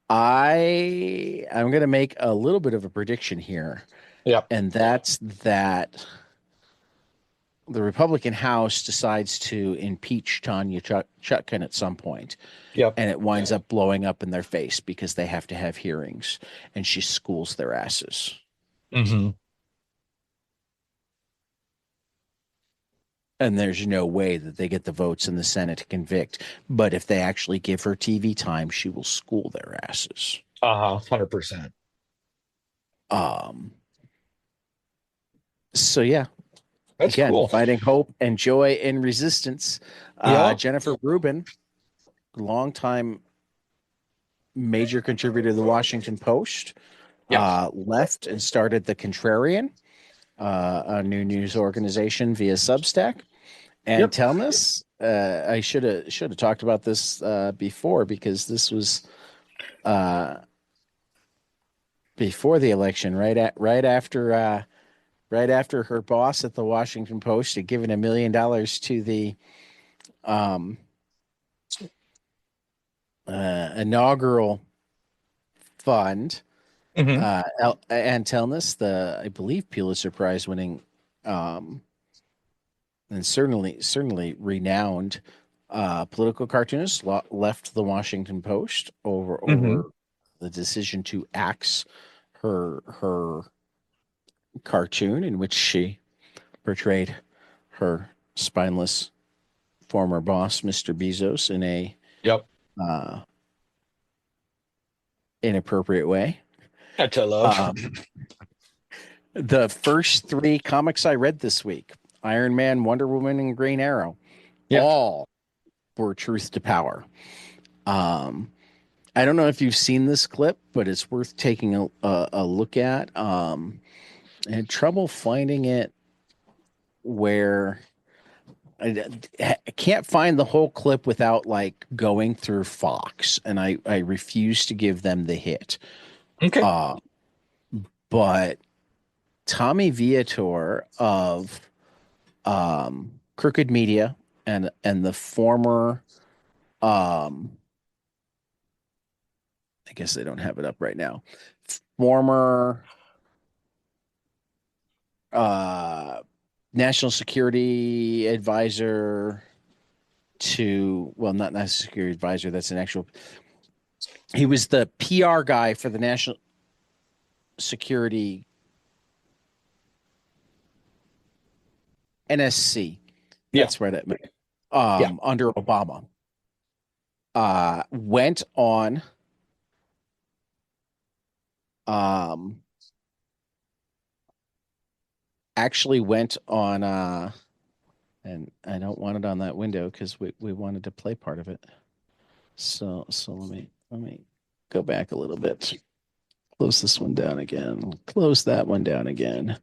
I'm going to make a little bit of a prediction here, Yep. and that's that the Republican House decides to impeach Tanya Chutkan at some point, Yep. and it winds up blowing up in their face because they have to have hearings, and she schools their asses. Hmm. And there's no way that they get the votes in the Senate to convict. But if they actually give her TV time, she will school their asses. 100%. Um, so yeah, That's again, cool. finding hope and joy in resistance. Yep. Jennifer Rubin, longtime major contributor to the Washington Post, Yep. left and started the Contrarian, a new news organization via Substack. And Yep. Telmus, I should have talked about this before, because this was before the election, right after her boss at the Washington Post had given $1 million to the um, inaugural fund. Hmm. Ann Telnis, the, I believe, Pulitzer Prize winning, um, and certainly renowned political cartoonist, left the Washington Post Hmm. over the decision to axe her cartoon in which she portrayed her spineless former boss, Mr. Bezos, in a Yep. uh, inappropriate way. That's I love. Um, the first three comics I read this week, Iron Man, Wonder Woman, and Green Arrow, Yep. all were truth to power. Um, I don't know if you've seen this clip, but it's worth taking a look at. I had trouble finding it where I can't find the whole clip without like going through Fox, and I refuse to give them the hit. Okay. Uh, but Tommy Viator of Crooked Media and the former I guess they don't have it up right now. Former uh national security advisor to, well, not national security advisor, that's an actual, he was the PR guy for the national security NSC. Yeah. That's right. Yeah. Under Obama, went on um actually went on and I don't want it on that window because we wanted to play part of it. So let me go back a little bit. Close this one down again. Close that one down again.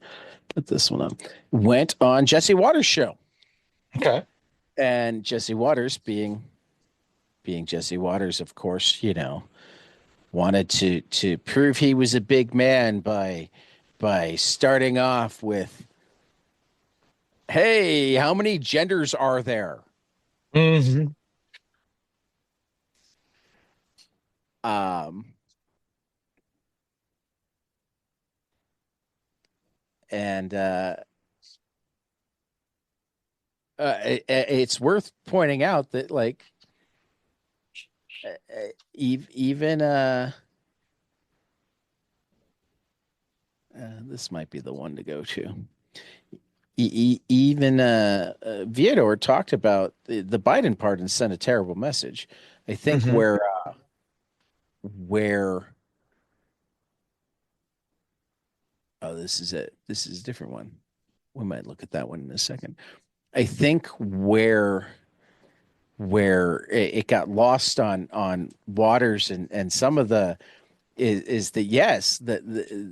Put this one up. Went on Jesse Waters' show. Okay. And Jesse Waters, being Jesse Waters, of course, wanted to prove he was a big man by starting off with, "Hey, how many genders are there?" Hmm. Um, and it's worth pointing out that, like, even this might be the one to go to. Even Viador talked about the Biden pardon sent a terrible message. I think Hmm. where oh, this is it. This is a different one. we might look at that one in a second. I think where it got lost on waters and some of the is that yes that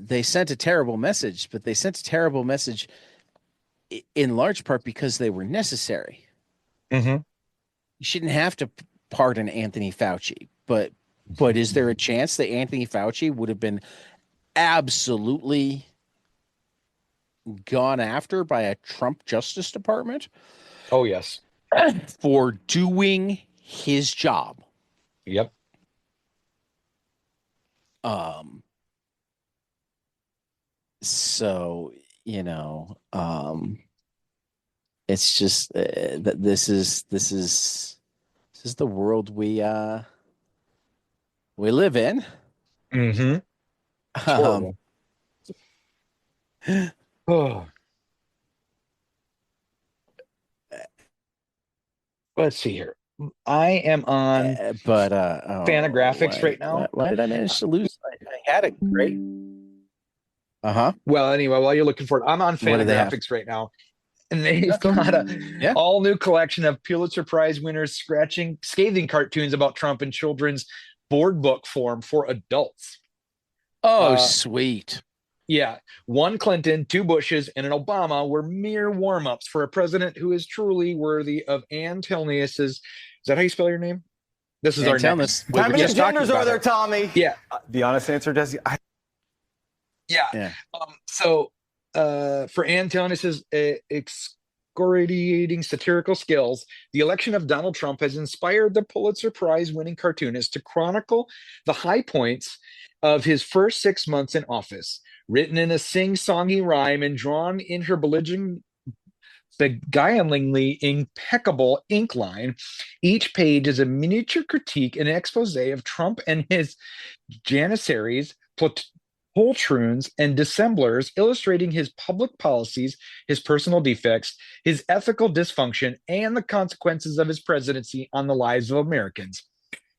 they sent a terrible message, but they sent a terrible message in large part because they were necessary. Mm-hmm. You shouldn't have to pardon Anthony Fauci, but is there a chance that Anthony Fauci would have been absolutely gone after by a Trump Justice Department Oh, yes. for doing his job? Yep. Um, so it's just that this is the world we live in. Mm-hmm. It's Um, horrible. Oh, let's see here. I am on but Fanagraphics right why, now. why did I manage to lose? I had it great. Uh-huh. Well, anyway, while you're looking for it, I'm on What do they have? Fanagraphics right now. And they've got a Yeah. all new collection of Pulitzer Prize winners scratching scathing cartoons about Trump in children's board book form for adults. Oh, Uh, sweet. yeah, one Clinton, two Bushes, and an Obama were mere warm-ups for a president who is truly worthy of Ann Tilnius's. Is that how you spell your name? This is Ann our next. Tilnius. We How were many just talking genders about are there, her. Tommy? Yeah, The honest answer, Jesse. yeah. Yeah. For Ann Tilnius's excoriating satirical skills, the election of Donald Trump has inspired the Pulitzer Prize-winning cartoonist to chronicle the high points of his first 6 months in office. Written in a sing-songy rhyme and drawn in her beguilingly impeccable ink line, each page is a miniature critique and expose of Trump and his janissaries, poltroons, and dissemblers, illustrating his public policies, his personal defects, his ethical dysfunction, and the consequences of his presidency on the lives of Americans.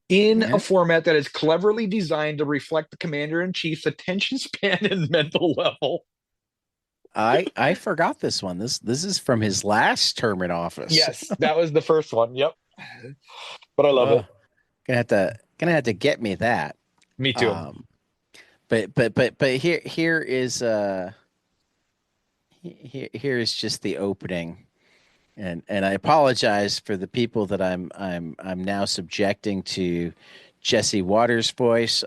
In Yeah. a format that is cleverly designed to reflect the commander-in-chief's attention span and mental level. I forgot this one. This is from his last term in office. Yes, that was the first one. Yep. But I love it. Gonna have to get me that. Me too. But here is here is just the opening. And I apologize for the people that I'm now subjecting to Jesse Waters' voice.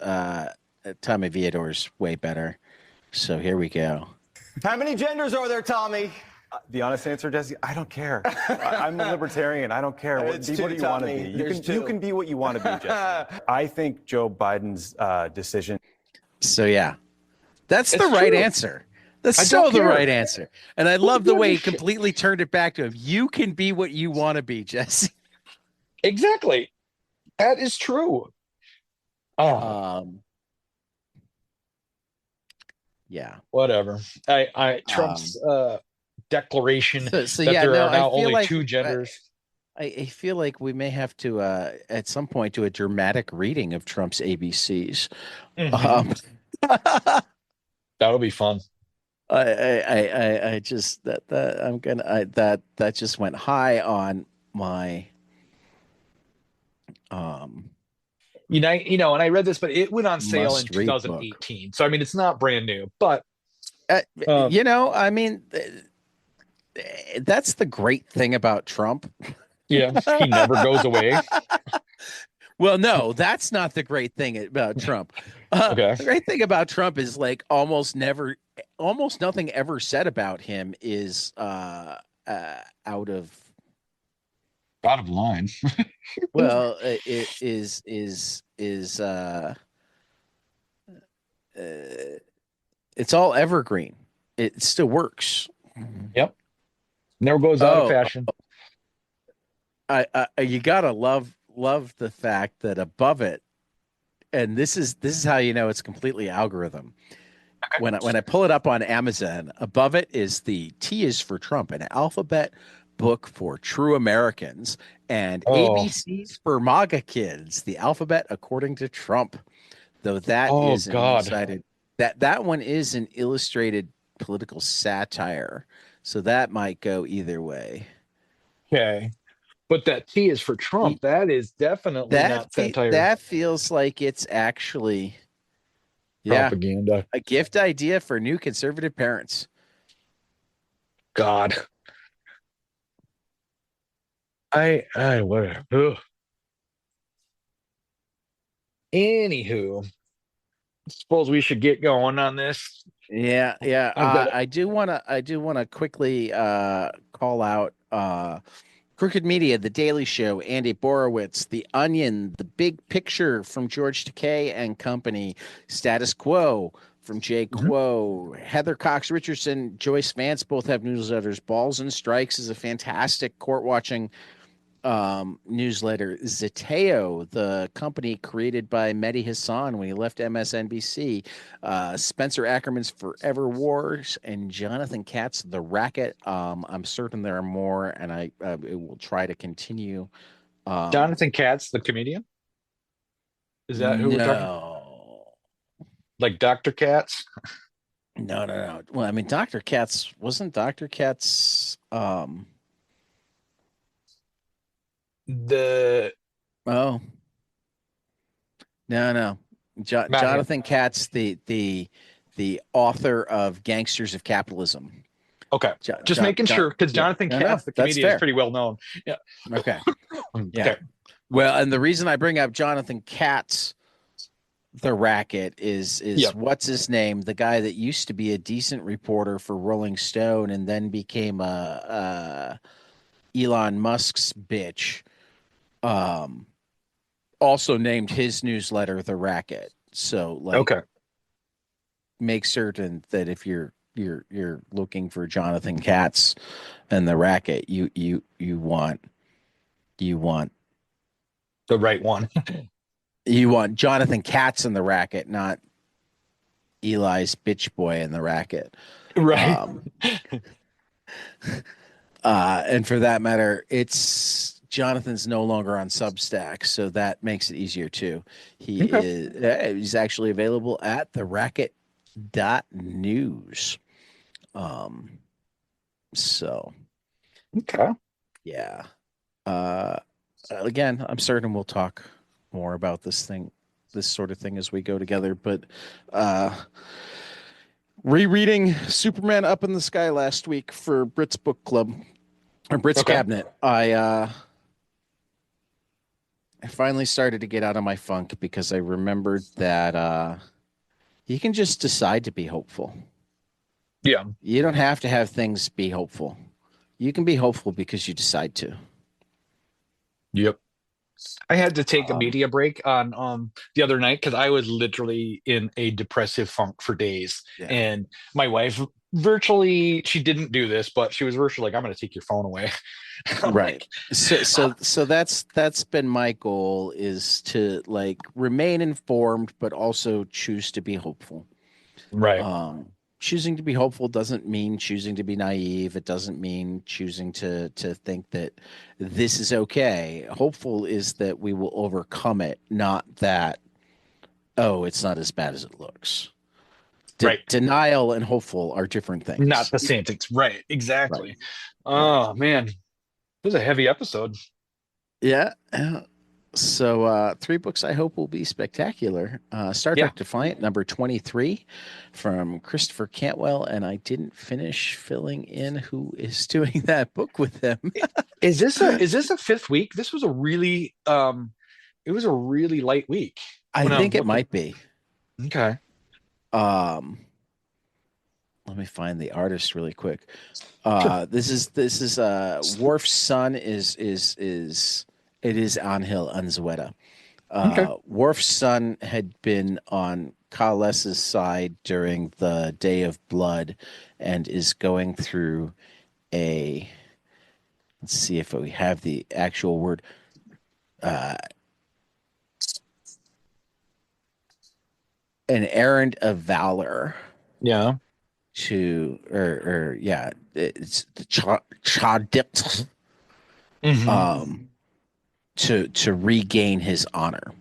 Tommy Viador's way better. So here we go. How many genders are there, Tommy? The honest answer, Jesse, I don't care. I'm a libertarian. I don't care. It's Be two, what you want to Tommy. be. There's You two. can be what you want to be, Jesse. I think Joe Biden's decision. So yeah, that's It's the right true. answer. That's I so don't the care. right answer. And I love the gives way a he shit? completely turned it back to him. You can be what you want to be, Jesse. Exactly. That is true. Oh, Yeah. whatever. Trump's declaration So that yeah, there no, are now I feel only like two genders. I feel like we may have to at some point do a dramatic reading of Trump's ABCs. Mhm. That'll be fun. I just that I'm gonna that just went high on my And I read this, but it went on sale in Must-read book. 2018. So I mean, it's not brand new, but I mean, that's the great thing about Trump. yeah, he never goes away. Well, no, that's not the great thing about Trump. Okay. The great thing about Trump is like almost nothing ever said about him is out of line. well, it is it's all evergreen. It still works. Yep. Never goes out of Oh, fashion. You gotta love the fact that above it, and this is how you know it's completely algorithm. Okay. When I pull it up on Amazon, above it is the T is for Trump, an alphabet book for true Americans, and ABCs for MAGA kids, the alphabet according to Trump. Though that Oh, is God. decided that one is an illustrated political satire. So that might go either way. Okay. But that T is for Trump. That is definitely not satire. That feels like it's actually, yeah, Propaganda. a gift idea for new conservative parents. God. I whatever. Ugh. Anywho, suppose we should get going on this. Yeah, yeah. I've got I do wanna quickly call out Crooked Media, The Daily Show, Andy Borowitz, The Onion, The Big Picture from George Takei and Company, Status Quo from Jay Mhm. Quo, Heather Cox Richardson, Joyce Vance both have newsletters. Balls and Strikes is a fantastic court watching newsletter. Zeteo, the company created by Mehdi Hassan when he left MSNBC, Spencer Ackerman's Forever Wars, and Jonathan Katz, The Racket. I'm certain there are more, and I will try to continue. Jonathan Katz, the comedian. Is that who we're talking? No, Like Dr. Katz? no. Well, I mean, Dr. Katz wasn't Dr. Katz. The Oh, no. Not him. Jonathan Katz, the author of Gangsters of Capitalism. Okay. Just making sure, because Yeah, Jonathan no, Katz, the that's comedian, is fair. pretty well known. Yeah. Okay, yeah. Okay. Well, and the reason I bring up Jonathan Katz, the Racket, is Yep. what's his name? The guy that used to be a decent reporter for Rolling Stone and then became a Elon Musk's bitch. Also named his newsletter The Racket. So like, Okay. make certain that if you're looking for Jonathan Katz and The Racket, you want The right one. Jonathan Katz and The Racket, not Eli's bitch boy and The Racket. Right. And for that matter, it's Jonathan's no longer on Substack, so that makes it easier too. He's actually available at theracket.news. So Okay. yeah. Again, I'm certain we'll talk more about this sort of thing as we go together, but rereading Superman Up in the Sky last week for Brit's Book Club or Brit's Okay. Cabinet. I finally started to get out of my funk because I remembered that you can just decide to be hopeful. Yeah. You don't have to have things be hopeful. You can be hopeful because you decide to. Yep. I had to take a media break on the other night because I was literally in a depressive funk for days. Yeah. And my wife virtually, she didn't do this, but she was virtually like, I'm going to take your phone away. I'm Right. like, So that's been my goal, is to like remain informed, but also choose to be hopeful. right. Choosing to be hopeful doesn't mean choosing to be naive. It doesn't mean choosing to think that this is okay. Hopeful is that we will overcome it, not that, oh, it's not as bad as it looks. Right. Denial and hopeful are different things. Not the same things. Right. Exactly. Right. Oh, man. This was a heavy episode. Yeah. So 3 books I hope will be spectacular. Star Trek Defiant, number 23 from Christopher Cantwell, and I didn't finish filling in who is doing that book with him. Is this a fifth week? This was a really it was a really light week. I think it might be. Okay. Let me find the artist really quick. Sure. This is Worf's son is it is Angel Unzueta. Okay. Worf's son had been on Khales's side during the Day of Blood and is going through let's see if we have the actual word. An errand of valor. Yeah. It's the Chadit. Mm-hmm. To regain his honor.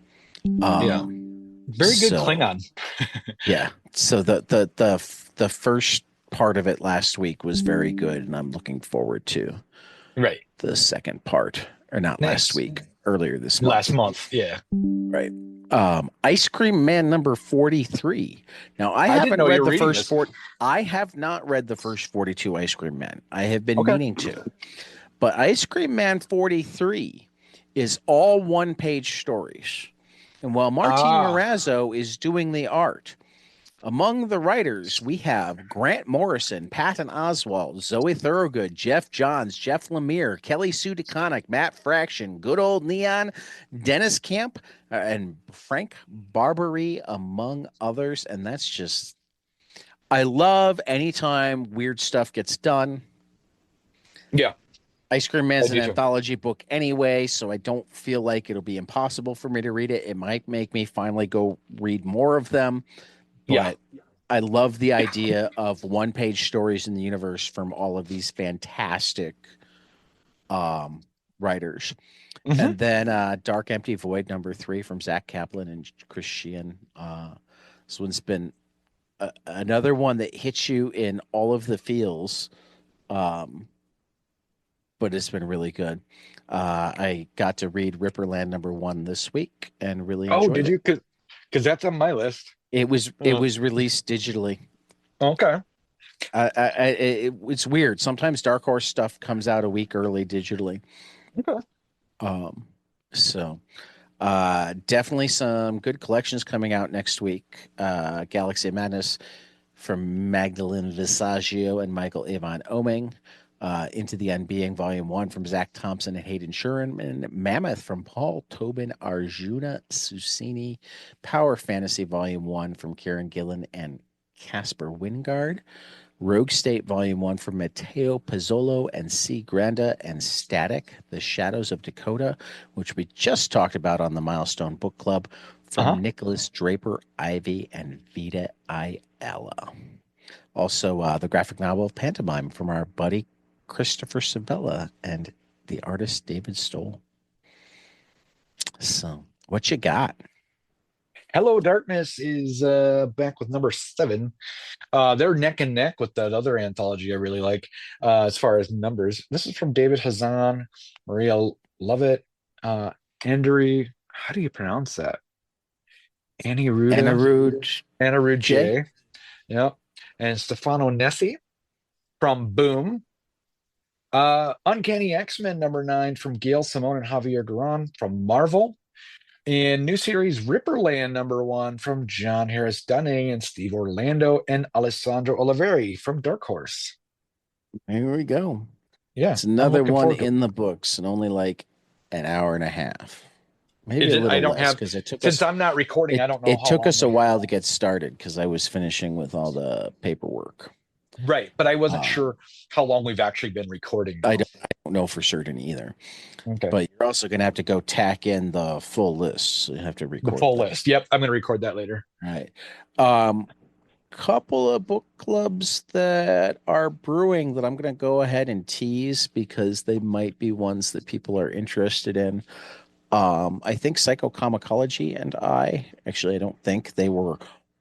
Very good Klingon. Yeah. So the first part of it last week was very good, and I'm looking forward to Right. the second part, or not last Nice. week, earlier this month. Last month. Yeah. Right. Ice Cream Man number 43. Now, I didn't haven't know you read were the reading first this. four. I have not read the first 42 Ice Cream Men. I have been Okay. meaning to. But Ice Cream Man 43 is all one-page stories. And while Martin Morazzo is doing the art, among the writers, we have Grant Morrison, Patton Oswalt, Zoe Thorogood, Jeff Johns, Jeff Lemire, Kelly Sue DeConnick, Matt Fraction, Good Old Neon, Dennis Camp, and Frank Barbary, among others. And that's just, I love anytime weird stuff gets done. Yeah. Ice Cream I Man's an do too. anthology book anyway, so I don't feel like it'll be impossible for me to read it. It might make me finally go read more of them. Yeah. But I love the idea of one-page stories in the universe from all of these fantastic writers. Mhm. And then Dark Empty Void number 3 from Zach Kaplan and Chris Sheehan. This one's been another one that hits you in all of the feels, but it's been really good. I got to read Ripperland number 1 this week and really enjoyed did it. you? Because that's on my list. It was released digitally. Okay. It's weird. Sometimes Dark Horse stuff comes out a week early digitally. Okay. So definitely some good collections coming out next week. Galaxy of Madness from Magdalene Visaggio and Michael Avon Oming. Into the Unbeing Volume 1 from Zach Thompson and Hayden Sherman. Mammoth from Paul Tobin, Arjuna Susini. Power Fantasy Volume 1 from Kieran Gillen and Casper Wingard. Rogue State Volume 1 from Matteo Pizzolo and C. Granda, and Static, The Shadows of Dakota, which we just talked about on the Milestone Book Club, from Nicholas Draper, Ivy, and Vita Ayala. Also, the graphic novel Pantomime from our buddy Christopher Sabella and the artist David Stoll. So, what you got? Hello Darkness is back with number 7. They're neck and neck with that other anthology I really like as far as numbers. This is from David Hazan, Maria Lovett, Andrew. How do you pronounce that? Anirudh J. Yep. And Stefano Nessi from Boom. Uncanny X-Men number 9 from Gail Simone and Javier Duran from Marvel. And new series Ripperland number 1 from John Harris Dunning and Steve Orlando and Alessandro Oliveri from Dark Horse. There we go. Yeah. It's another one in the books and only like an hour and a half. Maybe a little less because it took us. Since I'm not recording, I don't know. It took us a while to get started because I was finishing with all the paperwork. Right, but I wasn't sure how long we've actually been recording. I don't know for certain either. Okay. But you're also going to have to go tack in the full list. So you have to record the full list. Yep, I'm going to record that later. All right. Couple of book clubs that are brewing that I'm going to go ahead and tease because they might be ones that people are interested in. I think Psychocomicology and I don't think they were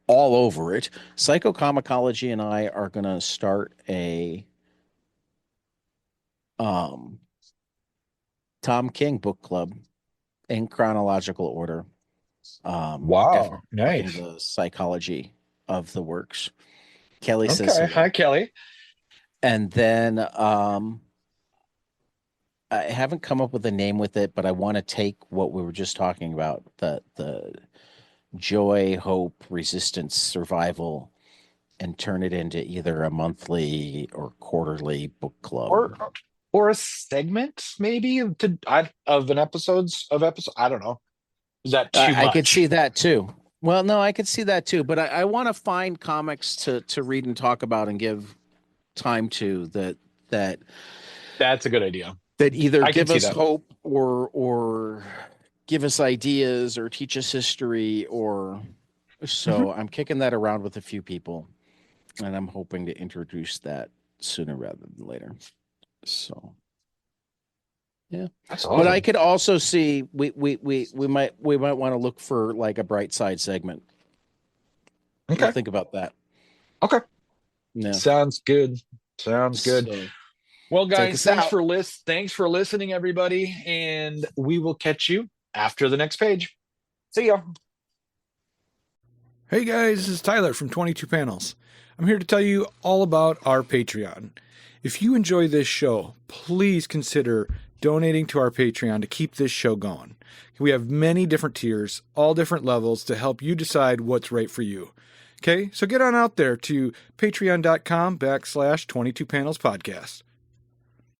all over it. Psychocomicology and I are going to start a Tom King book club in chronological order. Wow, nice. The psychology of the works. Kelly says okay. Hi, Kelly. And then I haven't come up with a name with it, but I want to take what we were just talking about, the joy, hope, resistance, survival, and turn it into either a monthly or quarterly book club. Or a segment, maybe, of an episodes. I don't know. Is that too much? I could see that too. Well, no, I could see that too, but I want to find comics to read and talk about and give time to that. That's a good idea. That either give us hope or give us ideas or teach us history or so. I'm kicking that around with a few people, and I'm hoping to introduce that sooner rather than later. So. Yeah, that's awesome. But I could also see we might want to look for like a bright side segment. Okay, we'll think about that. Okay, Yeah. Sounds good. Sounds good. So, Well, take guys, us thanks out. for listening, everybody, and we will catch you after the next page. See ya. Hey guys, this is Tyler from 22 Panels. I'm here to tell you all about our Patreon. If you enjoy this show, please consider donating to our Patreon to keep this show going. We have many different tiers, all different levels to help you decide what's right for you. Okay, so get on out there to patreon.com/22 Panels Podcast.